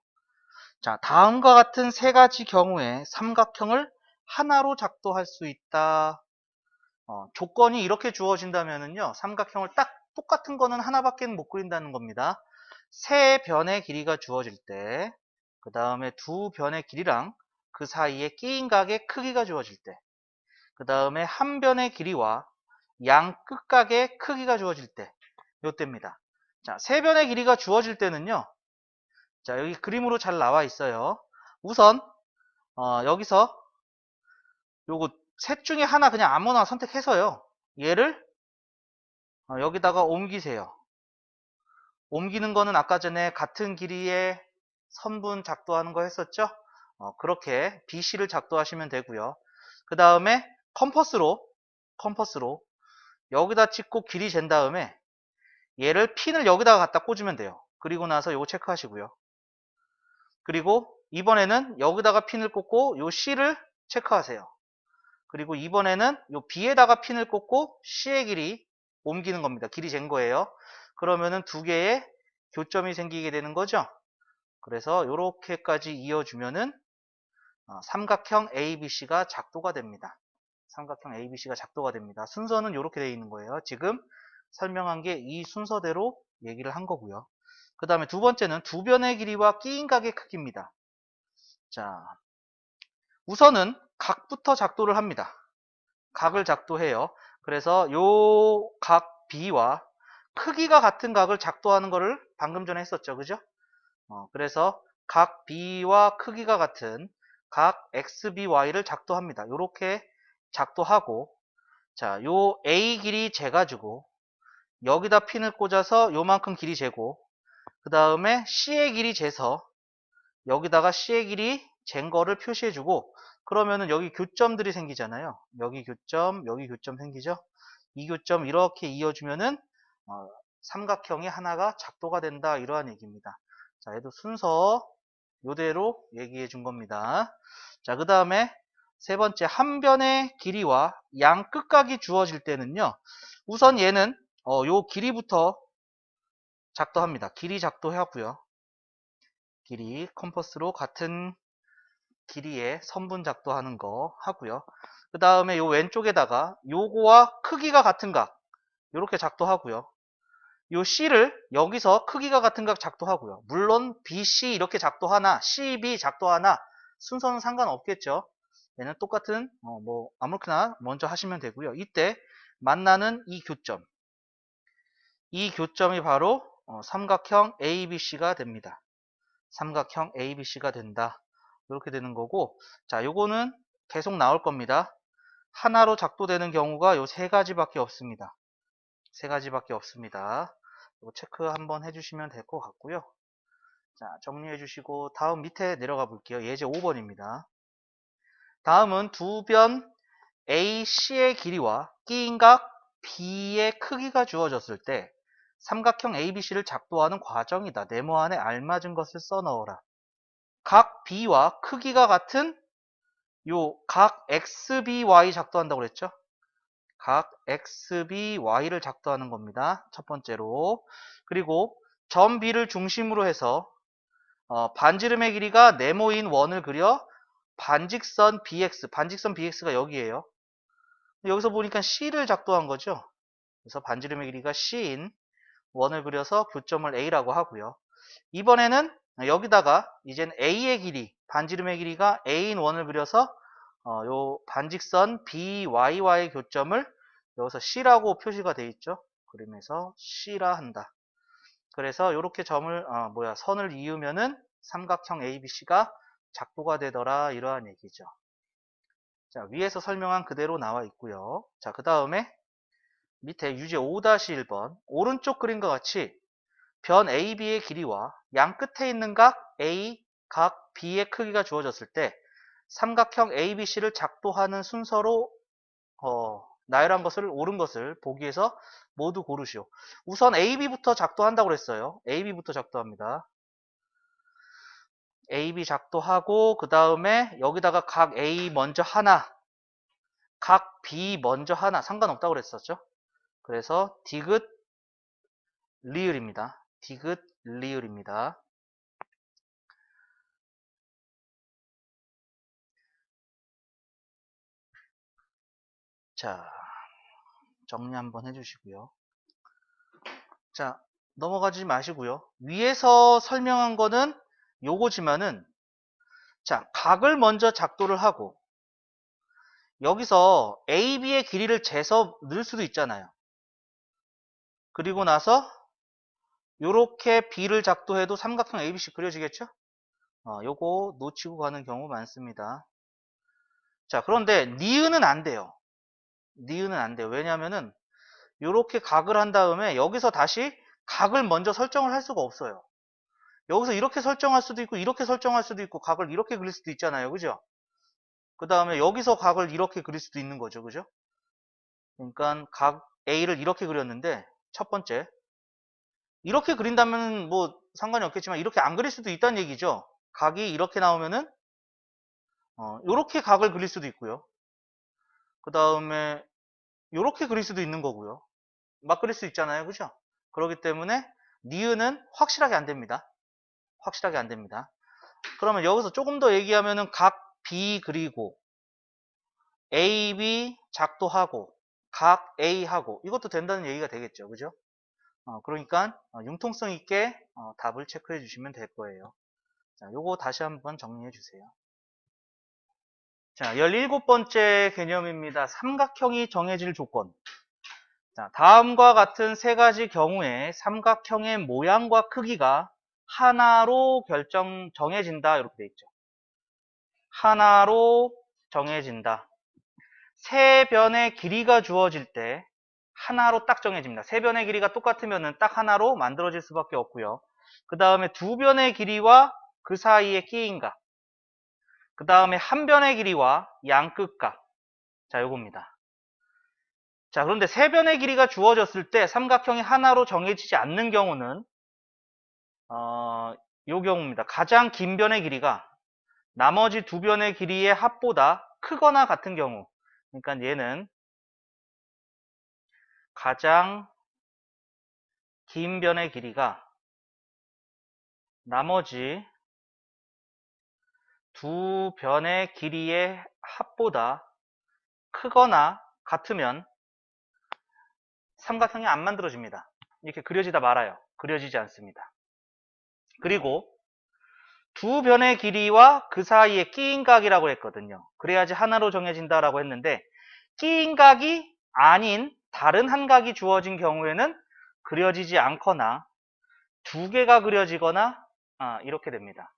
자, 다음과 같은 세 가지 경우에 삼각형을 하나로 작도할 수 있다. 조건이 이렇게 주어진다면요. 삼각형을 딱 똑같은 거는 하나밖에 못 그린다는 겁니다. 세 변의 길이가 주어질 때, 그 다음에 두 변의 길이랑 그 사이에 끼인 각의 크기가 주어질 때, 그 다음에 한 변의 길이와 양 끝각의 크기가 주어질 때, 요때입니다. 자, 세 변의 길이가 주어질 때는요. 자, 여기 그림으로 잘 나와 있어요. 우선 여기서 요거 셋 중에 하나 그냥 아무나 선택해서요. 얘를 여기다가 옮기세요. 옮기는 거는 아까 전에 같은 길이의 선분 작도하는 거 했었죠? 그렇게 BC를 작도하시면 되고요. 그 다음에 컴퍼스로 여기다 찍고 길이 잰 다음에 얘를 핀을 여기다가 갖다 꽂으면 돼요. 그리고 나서 요거 체크하시고요. 그리고 이번에는 여기다가 핀을 꽂고 요 C를 체크하세요. 그리고 이번에는 요 B에다가 핀을 꽂고 C의 길이 옮기는 겁니다. 길이 잰 거예요. 그러면은 두 개의 교점이 생기게 되는 거죠. 그래서 요렇게까지 이어주면은 삼각형 ABC가 작도가 됩니다. 삼각형 ABC가 작도가 됩니다. 순서는 이렇게 되어 있는 거예요. 지금 설명한 게 이 순서대로 얘기를 한 거고요. 그 다음에 두 번째는 두 변의 길이와 끼인 각의 크기입니다. 자, 우선은 각부터 작도를 합니다. 각을 작도해요. 그래서 요 각 B와 크기가 같은 각을 작도하는 거를 방금 전에 했었죠. 그죠? 그래서 각 B와 크기가 같은 각 XBY를 작도합니다. 요렇게 작도하고, 자, 요 A 길이 재가지고 여기다 핀을 꽂아서 요만큼 길이 재고, 그 다음에 C의 길이 재서 여기다가 C의 길이 잰 거를 표시해주고, 그러면은 여기 교점들이 생기잖아요. 여기 교점 생기죠? 이 교점 이렇게 이어주면은 삼각형이 하나가 작도가 된다, 이러한 얘기입니다. 자, 얘도 순서 요대로 얘기해 준 겁니다. 자, 그 다음에 세 번째, 한 변의 길이와 양 끝각이 주어질 때는요, 우선 얘는 요 길이부터 작도합니다. 길이 작도하고요. 길이 컴퍼스로 같은 길이의 선분 작도하는 거 하고요. 그 다음에 요 왼쪽에다가 요거와 크기가 같은 각 요렇게 작도하고요. 요 C를 여기서 크기가 같은 각 작도하고요. 물론 BC 이렇게 작도하나 CB 작도하나 순서는 상관없겠죠. 얘는 똑같은 뭐 아무렇게나 먼저 하시면 되고요. 이때 만나는 이 교점이 바로 삼각형 ABC가 됩니다. 삼각형 ABC가 된다. 이렇게 되는 거고, 자, 요거는 계속 나올 겁니다. 하나로 작도되는 경우가 요 세 가지밖에 없습니다. 세 가지밖에 없습니다. 이거 체크 한번 해주시면 될 것 같고요. 자, 정리해 주시고 다음 밑에 내려가 볼게요. 예제 5번입니다. 다음은 두 변 AC의 길이와 끼인 각 B의 크기가 주어졌을 때 삼각형 ABC를 작도하는 과정이다. 네모 안에 알맞은 것을 써 넣어라. 각 B와 크기가 같은 요 각 XBY 작도한다고 그랬죠? 각 XBY를 작도하는 겁니다. 첫 번째로. 그리고 점 B를 중심으로 해서 반지름의 길이가 네모인 원을 그려 반직선 BX가 여기에요. 여기서 보니까 C를 작도한 거죠. 그래서 반지름의 길이가 C인 원을 그려서 교점을 A라고 하고요. 이번에는 여기다가 이젠 A의 길이, 반지름의 길이가 A인 원을 그려서 요 반직선 BY와의 교점을 여기서 C라고 표시가 되어 있죠. 그림에서 C라 한다. 그래서 이렇게 선을 이으면은 삼각형 ABC가 작도가 되더라, 이러한 얘기죠. 자, 위에서 설명한 그대로 나와 있고요. 자, 그 다음에 밑에 유제 5-1번 오른쪽 그림과 같이 변 AB의 길이와 양 끝에 있는 각 A, 각 B의 크기가 주어졌을 때 삼각형 ABC를 작도하는 순서로 나열한 것을 옳은 것을 보기에서 모두 고르시오. 우선 AB부터 작도한다고 그랬어요. AB부터 작도합니다. AB 작도하고 그 다음에 여기다가 각 A 먼저 하나, 각 B 먼저 하나 상관없다고 그랬었죠. 그래서 디귿 리을입니다. 디귿 리을입니다. 자, 정리 한번 해주시고요. 자, 넘어가지 마시고요. 위에서 설명한 거는 요거지만은, 자, 각을 먼저 작도를 하고 여기서 AB의 길이를 재서 넣을 수도 있잖아요. 그리고 나서 요렇게 B를 작도해도 삼각형 ABC 그려지겠죠? 요거 놓치고 가는 경우 많습니다. 자, 그런데 니은은 안 돼요. 니은은 안 돼요. 왜냐면은 요렇게 각을 한 다음에 여기서 다시 각을 먼저 설정을 할 수가 없어요. 여기서 이렇게 설정할 수도 있고 이렇게 설정할 수도 있고 각을 이렇게 그릴 수도 있잖아요. 그죠? 그 다음에 여기서 각을 이렇게 그릴 수도 있는 거죠. 그죠? 그러니까 각 A를 이렇게 그렸는데 첫 번째 이렇게 그린다면 뭐 상관이 없겠지만 이렇게 안 그릴 수도 있다는 얘기죠. 각이 이렇게 나오면은 이렇게 각을 그릴 수도 있고요. 그 다음에 이렇게 그릴 수도 있는 거고요. 막 그릴 수 있잖아요. 그죠? 그렇기 때문에 니은은 확실하게 안 됩니다. 확실하게 안 됩니다. 그러면 여기서 조금 더 얘기하면은 각 B 그리고 AB 작도하고 각 A하고 이것도 된다는 얘기가 되겠죠. 그죠? 그러니까 융통성 있게 답을 체크해 주시면 될 거예요. 자, 요거 다시 한번 정리해 주세요. 자, 17번째 개념입니다. 삼각형이 정해질 조건. 자, 다음과 같은 세 가지 경우에 삼각형의 모양과 크기가 하나로 정해진다. 이렇게 돼 있죠. 하나로 정해진다. 세 변의 길이가 주어질 때 하나로 딱 정해집니다. 세 변의 길이가 똑같으면 딱 하나로 만들어질 수밖에 없고요. 그 다음에 두 변의 길이와 그 사이에 끼인각. 그 다음에 한 변의 길이와 양끝각. 자, 요겁니다. 자, 그런데 세 변의 길이가 주어졌을 때 삼각형이 하나로 정해지지 않는 경우는 요 경우입니다. 가장 긴 변의 길이가 나머지 두 변의 길이의 합보다 크거나 같은 경우. 그러니까 얘는 가장 긴 변의 길이가 나머지 두 변의 길이의 합보다 크거나 같으면 삼각형이 안 만들어집니다. 이렇게 그려지다 말아요. 그려지지 않습니다. 그리고 두 변의 길이와 그 사이에 끼인 각이라고 했거든요. 그래야지 하나로 정해진다라고 했는데 끼인 각이 아닌 다른 한 각이 주어진 경우에는 그려지지 않거나 두 개가 그려지거나 이렇게 됩니다.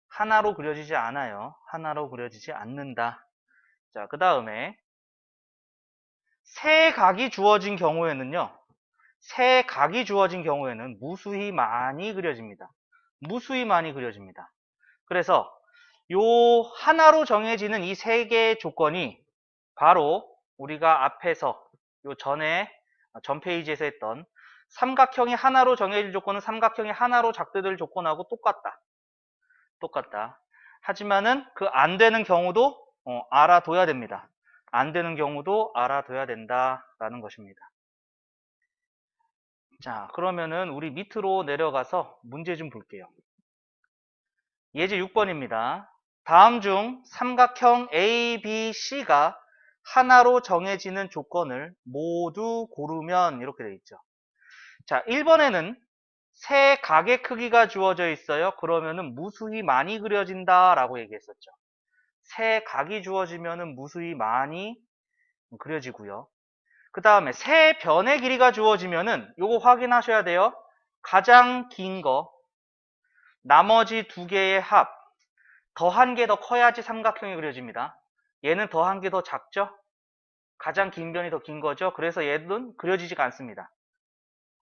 하나로 그려지지 않아요. 하나로 그려지지 않는다. 자, 그 다음에 세 각이 주어진 경우에는요. 세 각이 주어진 경우에는 무수히 많이 그려집니다. 무수히 많이 그려집니다. 그래서 요 하나로 정해지는 이 세 개의 조건이 바로 우리가 앞에서 요 전 페이지에서 했던 삼각형이 하나로 정해질 조건은 삼각형이 하나로 작도될 조건하고 똑같다. 하지만은 그 안 되는 경우도 알아둬야 됩니다. 안 되는 경우도 알아둬야 된다라는 것입니다. 자, 그러면은 우리 밑으로 내려가서 문제 좀 볼게요. 예제 6번입니다. 다음 중 삼각형 ABC가 하나로 정해지는 조건을 모두 고르면 이렇게 되어 있죠. 자, 1번에는 세 각의 크기가 주어져 있어요. 그러면은 무수히 많이 그려진다라고 얘기했었죠. 세 각이 주어지면은 무수히 많이 그려지고요. 그 다음에 세 변의 길이가 주어지면은 요거 확인하셔야 돼요. 가장 긴 거, 나머지 두 개의 합, 더 한 개 더 커야지 삼각형이 그려집니다. 얘는 더 한 개 더 작죠? 가장 긴 변이 더 긴 거죠? 그래서 얘는 그려지지가 않습니다.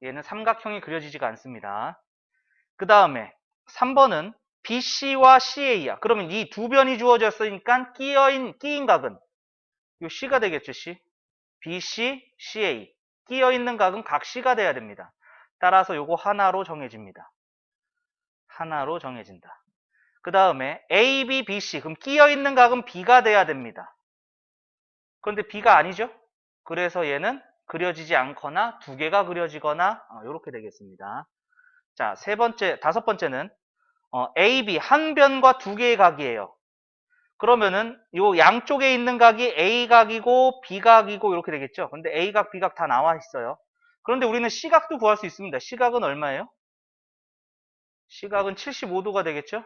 얘는 삼각형이 그려지지가 않습니다. 그 다음에 3번은 BC와 CA야. 그러면 이 두 변이 주어졌으니까 끼인 각은 요 C가 되겠죠, C. BC, CA. 끼어있는 각은 각 C가 돼야 됩니다. 따라서 요거 하나로 정해집니다. 하나로 정해진다. 그 다음에 A, B, B, C. 그럼 끼어있는 각은 B가 돼야 됩니다. 그런데 B가 아니죠? 그래서 얘는 그려지지 않거나 두 개가 그려지거나 이렇게 되겠습니다. 자, 다섯 번째는 A, B 한 변과 두 개의 각이에요. 그러면은 요 양쪽에 있는 각이 A각이고 B각이고 이렇게 되겠죠. 근데 A각, B각 다 나와 있어요. 그런데 우리는 C각도 구할 수 있습니다. C각은 얼마예요? C각은 75도가 되겠죠.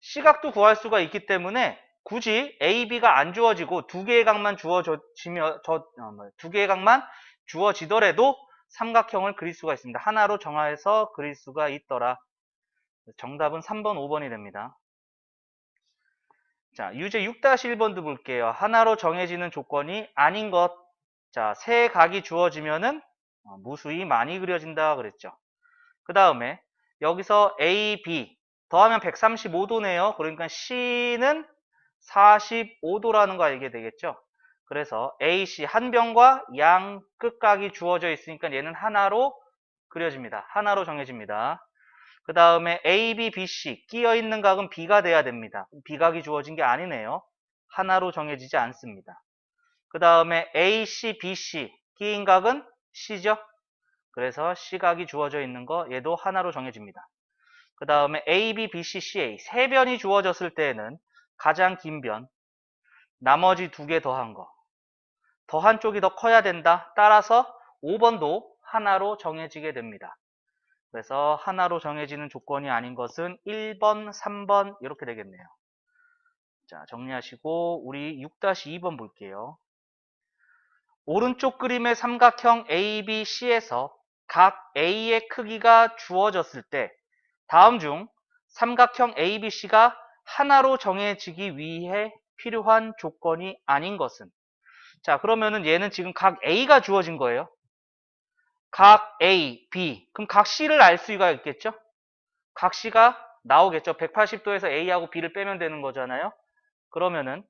C각도 구할 수가 있기 때문에 굳이 A, B가 안 주어지고 두 개의 각만 두 개의 각만 주어지더라도 삼각형을 그릴 수가 있습니다. 하나로 정해서 그릴 수가 있더라. 정답은 3번, 5번이 됩니다. 자, 유제 6-1번도 볼게요. 하나로 정해지는 조건이 아닌 것. 자, 세 각이 주어지면은 무수히 많이 그려진다 그랬죠. 그 다음에 여기서 A, B 더하면 135도네요. 그러니까 C는 45도라는 거 알게 되겠죠. 그래서 AC 한 변과 양 끝각이 주어져 있으니까 얘는 하나로 그려집니다. 하나로 정해집니다. 그 다음에 A, B, B, C 끼어 있는 각은 B가 돼야 됩니다. B각이 주어진 게 아니네요. 하나로 정해지지 않습니다. 그 다음에 A, C, B, C 끼인 각은 C죠. 그래서 C각이 주어져 있는 거 얘도 하나로 정해집니다. 그 다음에 A, B, B, C, CA 세 변이 주어졌을 때에는 가장 긴 변, 나머지 두 개 더한 거. 더한 쪽이 더 커야 된다. 따라서 5번도 하나로 정해지게 됩니다. 그래서 하나로 정해지는 조건이 아닌 것은 1번, 3번 이렇게 되겠네요. 자, 정리하시고 우리 6-2번 볼게요. 오른쪽 그림의 삼각형 ABC에서 각 A의 크기가 주어졌을 때 다음 중 삼각형 ABC가 하나로 정해지기 위해 필요한 조건이 아닌 것은? 자, 그러면은 얘는 지금 각 A가 주어진 거예요. 각 A, B. 그럼 각 C를 알 수가 있겠죠? 각 C가 나오겠죠. 180도에서 A하고 B를 빼면 되는 거잖아요. 그러면은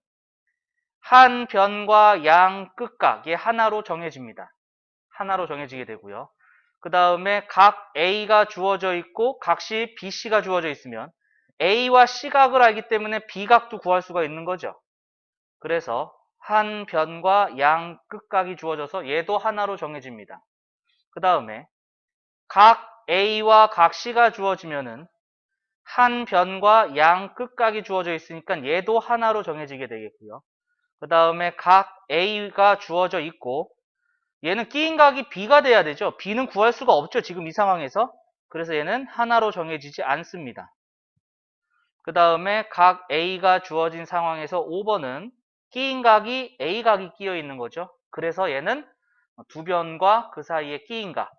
한 변과 양 끝각이 하나로 정해집니다. 하나로 정해지게 되고요. 그 다음에 각 A가 주어져 있고 각시 BC가 주어져 있으면 A와 C각을 알기 때문에 B각도 구할 수가 있는 거죠. 그래서 한 변과 양 끝각이 주어져서 얘도 하나로 정해집니다. 그 다음에 각 A와 각 C가 주어지면은 한 변과 양 끝각이 주어져 있으니까 얘도 하나로 정해지게 되겠고요. 그 다음에 각 A가 주어져 있고 얘는 끼인 각이 B가 돼야 되죠. B는 구할 수가 없죠. 지금 이 상황에서. 그래서 얘는 하나로 정해지지 않습니다. 그 다음에 각 A가 주어진 상황에서 5번은 끼인 각이 A각이 끼어 있는 거죠. 그래서 얘는 두 변과 그 사이에 끼인 각.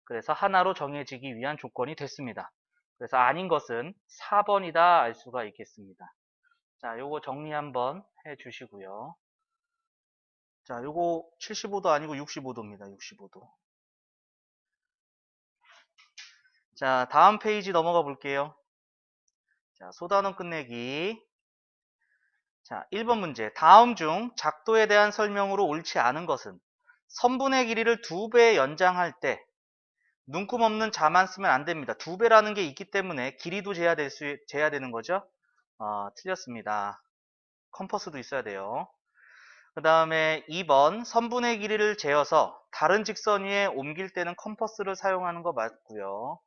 그래서 하나로 정해지기 위한 조건이 됐습니다. 그래서 아닌 것은 4번이다 알 수가 있겠습니다. 자, 요거 정리 한번 해 주시고요. 자, 요거 75도 아니고 65도입니다. 65도. 자, 다음 페이지 넘어가 볼게요. 자, 소단원 끝내기. 자, 1번 문제. 다음 중 작도에 대한 설명으로 옳지 않은 것은 선분의 길이를 2배 연장할 때 눈금 없는 자만 쓰면 안 됩니다. 2배라는 게 있기 때문에 길이도 재야 되는 거죠. 틀렸습니다. 컴퍼스도 있어야 돼요. 그 다음에 2번 선분의 길이를 재어서 다른 직선 위에 옮길 때는 컴퍼스를 사용하는 거 맞고요.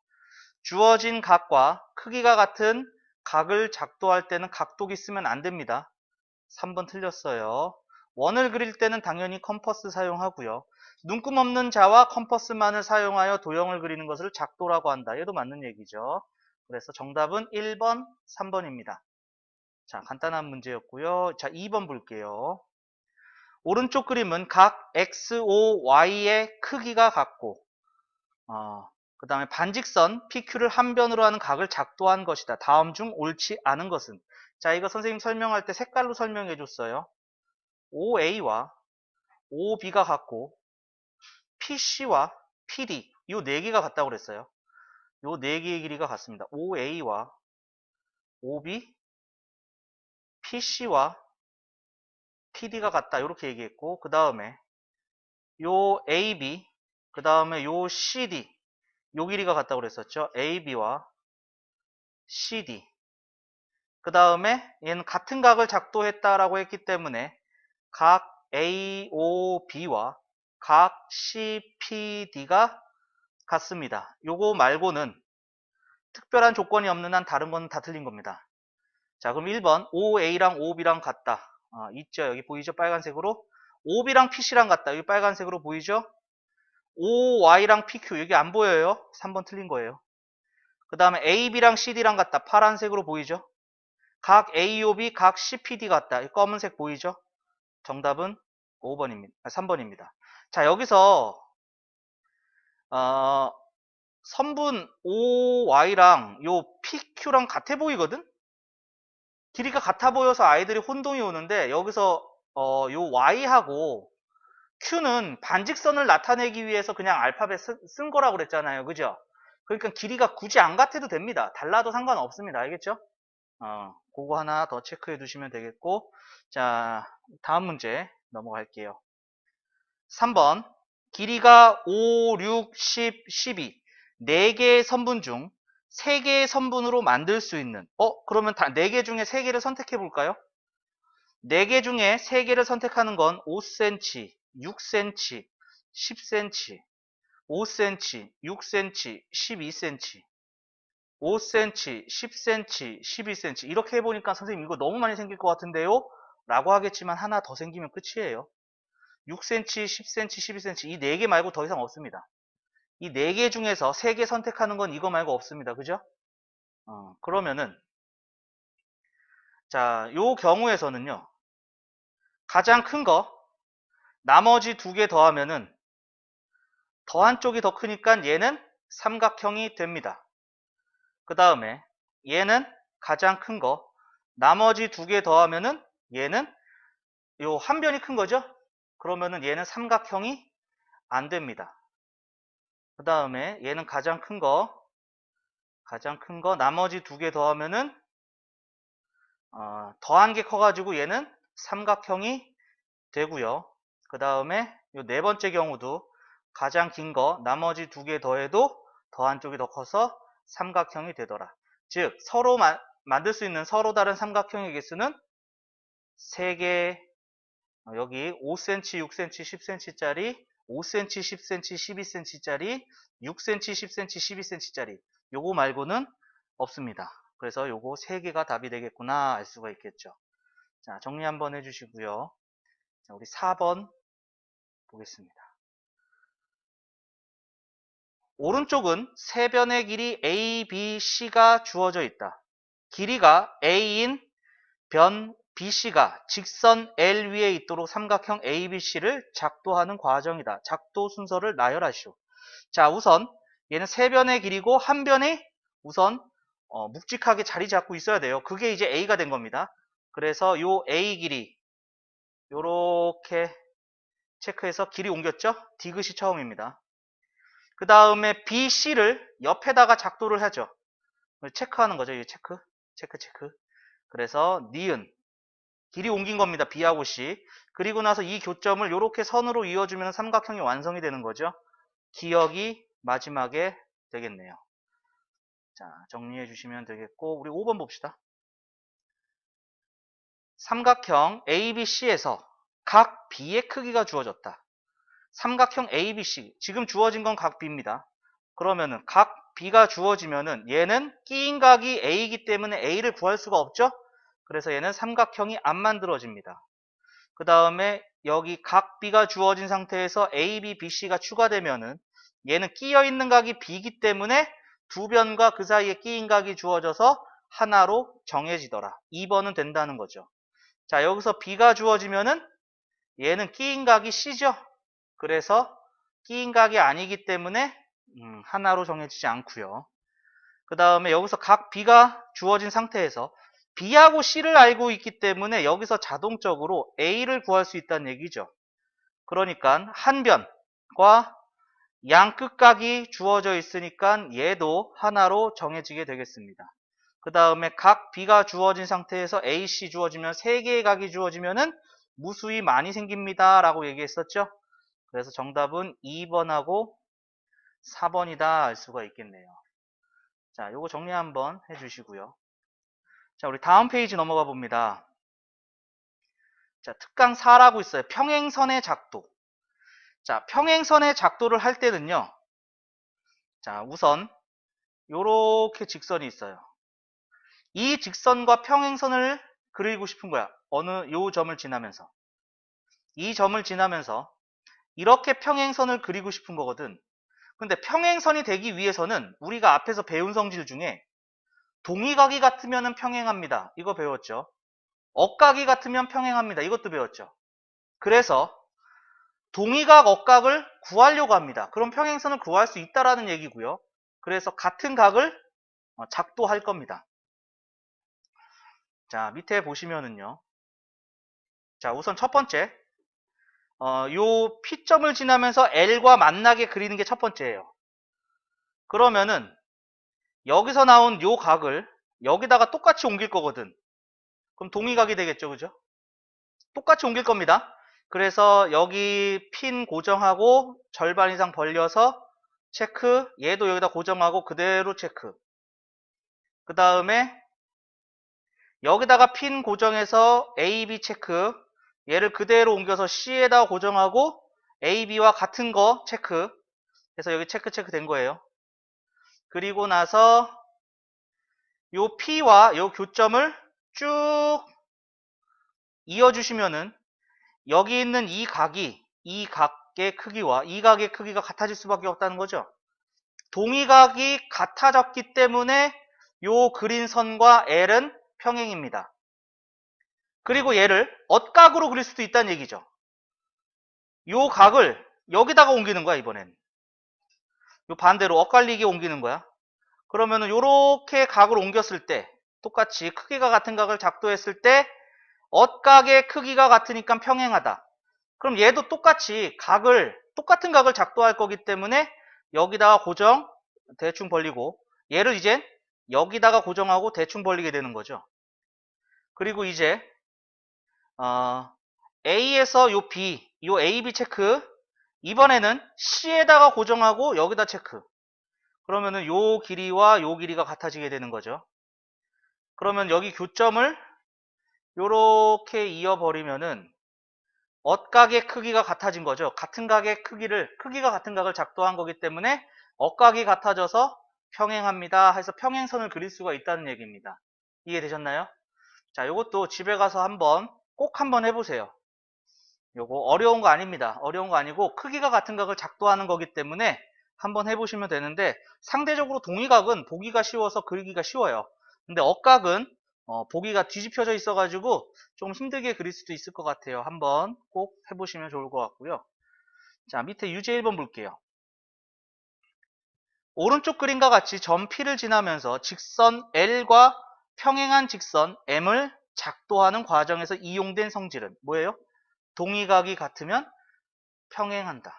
주어진 각과 크기가 같은 각을 작도할 때는 각도기 쓰면 안 됩니다. 3번 틀렸어요. 원을 그릴 때는 당연히 컴퍼스 사용하고요. 눈금 없는 자와 컴퍼스만을 사용하여 도형을 그리는 것을 작도라고 한다. 얘도 맞는 얘기죠. 그래서 정답은 1번, 3번입니다. 자, 간단한 문제였고요. 자, 2번 볼게요. 오른쪽 그림은 각 X, O, Y의 크기가 같고 그 다음에 반직선 PQ를 한 변으로 하는 각을 작도한 것이다. 다음 중 옳지 않은 것은? 자, 이거 선생님 설명할 때 색깔로 설명해 줬어요. OA와 OB가 같고 PC와 PD 이 네 개가 같다고 그랬어요. 이 네 개의 길이가 같습니다. OA와 OB, PC와 PD가 같다. 이렇게 얘기했고 그 다음에 요 AB, 그 다음에 요 CD 요 길이가 같다고 그랬었죠. AB와 CD. 그 다음에 얘는 같은 각을 작도했다라고 했기 때문에 각 AOB와 각 CPD가 같습니다. 요거 말고는 특별한 조건이 없는 한 다른 건 다 틀린 겁니다. 자, 그럼 1번 OA랑 OB랑 같다. 있죠. 여기 보이죠? 빨간색으로. OB랑 PC랑 같다. 여기 빨간색으로 보이죠? OY랑 PQ 여기 안 보여요. 3번 틀린 거예요. 그 다음에 AB랑 CD랑 같다. 파란색으로 보이죠? 각 AOB, 각 CPD 같다. 검은색 보이죠? 정답은 5번입니다. 3번입니다. 자, 여기서 선분 OY랑 요 PQ랑 같아 보이거든? 길이가 같아 보여서 아이들이 혼동이 오는데 여기서 요 Y하고 Q는 반직선을 나타내기 위해서 그냥 알파벳 쓴 거라고 그랬잖아요. 그죠? 그러니까 길이가 굳이 안 같아도 됩니다. 달라도 상관없습니다. 알겠죠? 그거 하나 더 체크해 두시면 되겠고. 자, 다음 문제 넘어갈게요. 3번. 길이가 5, 6, 10, 12. 4개의 선분 중 3개의 선분으로 만들 수 있는. 그러면 4개 중에 3개를 선택해 볼까요? 4개 중에 3개를 선택하는 건 5cm, 6cm, 10cm, 5cm, 6cm, 12cm. 5cm, 10cm, 12cm 이렇게 해보니까 선생님 이거 너무 많이 생길 것 같은데요? 라고 하겠지만 하나 더 생기면 끝이에요. 6cm, 10cm, 12cm 이 4개 말고 더 이상 없습니다. 이 4개 중에서 3개 선택하는 건 이거 말고 없습니다. 그죠? 그러면은 자, 요 경우에서는요. 가장 큰 거 나머지 2개 더하면은 더한 쪽이 더 크니까 얘는 삼각형이 됩니다. 그 다음에 얘는 가장 큰 거 나머지 2개 더하면은 얘는 요 한 변이 큰 거죠? 그러면은 얘는 삼각형이 안 됩니다. 그 다음에 얘는 가장 큰 거 나머지 2개 더하면은 더한 게 커가지고 얘는 삼각형이 되고요. 그 다음에 요 네 번째 경우도 가장 긴 거 나머지 2개 더해도 더한 쪽이 더 커서 삼각형이 되더라. 즉 서로 만들 수 있는 서로 다른 삼각형의 개수는 3개 여기 5cm, 6cm, 10cm짜리 5cm, 10cm, 12cm짜리 6cm, 10cm, 12cm짜리 요거 말고는 없습니다. 그래서 요거 3개가 답이 되겠구나 알 수가 있겠죠. 자, 정리 한번 해주시고요. 자, 우리 4번 보겠습니다. 오른쪽은 세 변의 길이 A, B, C가 주어져 있다. 길이가 A인 변 BC가 직선 L 위에 있도록 삼각형 ABC를 작도하는 과정이다. 작도 순서를 나열하시오. 자, 우선 얘는 세 변의 길이고 한 변이 우선 묵직하게 자리 잡고 있어야 돼요. 그게 이제 A가 된 겁니다. 그래서 요 A 길이 요렇게 체크해서 길이 옮겼죠? 디귿이 처음입니다. 그 다음에 BC를 옆에다가 작도를 하죠. 체크하는 거죠. 이 체크. 그래서 니은 길이 옮긴 겁니다. B하고 C. 그리고 나서 이 교점을 이렇게 선으로 이어주면 삼각형이 완성이 되는 거죠. 기억이 마지막에 되겠네요. 자, 정리해 주시면 되겠고 우리 5번 봅시다. 삼각형 ABC에서 각 B의 크기가 주어졌다. 삼각형 ABC 지금 주어진 건 각 B입니다. 그러면은 각 B가 주어지면은 얘는 끼인 각이 A이기 때문에 A를 구할 수가 없죠. 그래서 얘는 삼각형이 안 만들어집니다. 그 다음에 여기 각 B가 주어진 상태에서 A, B, B, C가 추가되면은 얘는 끼어 있는 각이 B이기 때문에 두 변과 그 사이에 끼인 각이 주어져서 하나로 정해지더라. 2번은 된다는 거죠. 자, 여기서 B가 주어지면은 얘는 끼인 각이 C죠. 그래서 끼인 각이 아니기 때문에 하나로 정해지지 않고요. 그 다음에 여기서 각 B가 주어진 상태에서 B하고 C를 알고 있기 때문에 여기서 자동적으로 A를 구할 수 있다는 얘기죠. 그러니까 한 변과 양 끝각이 주어져 있으니까 얘도 하나로 정해지게 되겠습니다. 그 다음에 각 B가 주어진 상태에서 A, C 주어지면 3개의 각이 주어지면은 무수히 많이 생깁니다 라고 얘기했었죠. 그래서 정답은 2번하고 4번이다 알 수가 있겠네요. 자, 요거 정리 한번 해주시고요. 자, 우리 다음 페이지 넘어가 봅니다. 자, 특강 4라고 있어요. 평행선의 작도. 자, 평행선의 작도를 할 때는요. 자, 우선 요렇게 직선이 있어요. 이 직선과 평행선을 그리고 싶은 거야. 요 점을 지나면서. 이 점을 지나면서 이렇게 평행선을 그리고 싶은 거거든. 근데 평행선이 되기 위해서는 우리가 앞에서 배운 성질 중에 동의각이 같으면 평행합니다. 이거 배웠죠. 억각이 같으면 평행합니다. 이것도 배웠죠. 그래서 동의각, 억각을 구하려고 합니다. 그럼 평행선을 구할 수 있다라는 얘기고요. 그래서 같은 각을 작도할 겁니다. 자, 밑에 보시면은요. 자, 우선 첫 번째 요 P점을 지나면서 L과 만나게 그리는 게 첫 번째예요. 그러면은 여기서 나온 요 각을 여기다가 똑같이 옮길 거거든. 그럼 동의각이 되겠죠. 그죠? 똑같이 옮길 겁니다. 그래서 여기 핀 고정하고 절반 이상 벌려서 체크, 얘도 여기다 고정하고 그대로 체크. 그 다음에 여기다가 핀 고정해서 A, B 체크, 얘를 그대로 옮겨서 C에다 고정하고 A, B와 같은 거 체크 해서 여기 체크 된 거예요. 그리고 나서 요 P와 요 교점을 쭉 이어주시면은 여기 있는 이 각이 이 각의 크기와 이 각의 크기가 같아질 수밖에 없다는 거죠. 동의각이 같아졌기 때문에 요 그린 선과 L은 평행입니다. 그리고 얘를 엇각으로 그릴 수도 있다는 얘기죠. 요 각을 여기다가 옮기는 거야, 이번엔. 요 반대로 엇갈리게 옮기는 거야. 그러면은 요렇게 각을 옮겼을 때 똑같이 크기가 같은 각을 작도했을 때 엇각의 크기가 같으니까 평행하다. 그럼 얘도 똑같이 똑같은 각을 작도할 거기 때문에 여기다가 고정, 대충 벌리고 얘를 이제 여기다가 고정하고 대충 벌리게 되는 거죠. 그리고 이제 A에서 요 B, 요 A, B 체크. 이번에는 C에다가 고정하고 여기다 체크. 그러면은 요 길이와 요 길이가 같아지게 되는 거죠. 그러면 여기 교점을 요렇게 이어버리면은 엇각의 크기가 같아진 거죠. 같은 각의 크기가 같은 각을 작도한 거기 때문에 엇각이 같아져서 평행합니다 해서 평행선을 그릴 수가 있다는 얘기입니다. 이해되셨나요? 자, 요것도 집에 가서 꼭 한번 해보세요. 요거 어려운 거 아닙니다. 어려운 거 아니고 크기가 같은 각을 작도하는 거기 때문에 한번 해보시면 되는데, 상대적으로 동의각은 보기가 쉬워서 그리기가 쉬워요. 근데 엇각은 보기가 뒤집혀져 있어가지고 좀 힘들게 그릴 수도 있을 것 같아요. 한번 꼭 해보시면 좋을 것 같고요. 자, 밑에 유제 1번 볼게요. 오른쪽 그림과 같이 점 P를 지나면서 직선 L과 평행한 직선 M을 작도하는 과정에서 이용된 성질은 뭐예요? 동의각이 같으면 평행한다.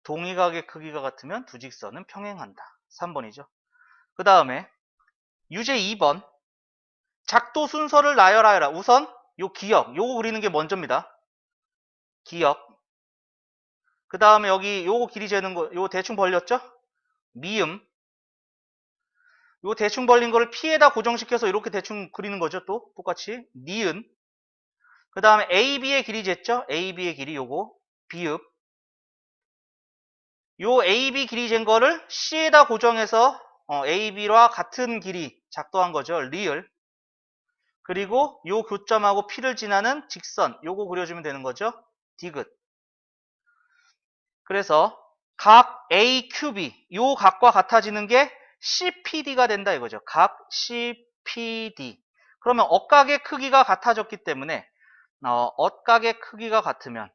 동의각의 크기가 같으면 두 직선은 평행한다. 3번이죠. 그 다음에 유제 2번. 작도 순서를 나열하여라. 우선 요 기역, 요거 그리는 게 먼저입니다. 기역. 그 다음에 여기 요거 길이 재는 거, 요거 대충 벌렸죠? 미음. 요 대충 벌린 거를 P에다 고정시켜서 이렇게 대충 그리는 거죠. 또 똑같이 니은. 그 다음에 AB의 길이 쟀죠? AB의 길이 요거 비읍. 요 AB 길이 잰 거를 C에다 고정해서 AB와 같은 길이 작도한 거죠. 리을. 그리고 요 교점하고 P를 지나는 직선, 요거 그려주면 되는 거죠. 디귿. 그래서 각 AQB, 요 각과 같아지는 게 CPD가 된다 이거죠. 각 CPD. 그러면 엇각의 크기가 같아졌기 때문에 엇각의 크기가 같으면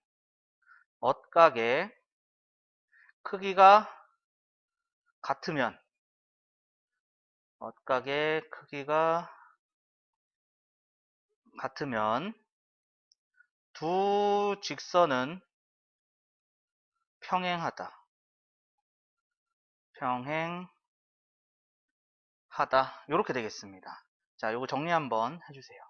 엇각의 크기가 같으면 엇각의 크기가 같으면 두 직선은 평행하다. 평행하다. 이렇게 되겠습니다. 자, 요거 정리 한번 해주세요.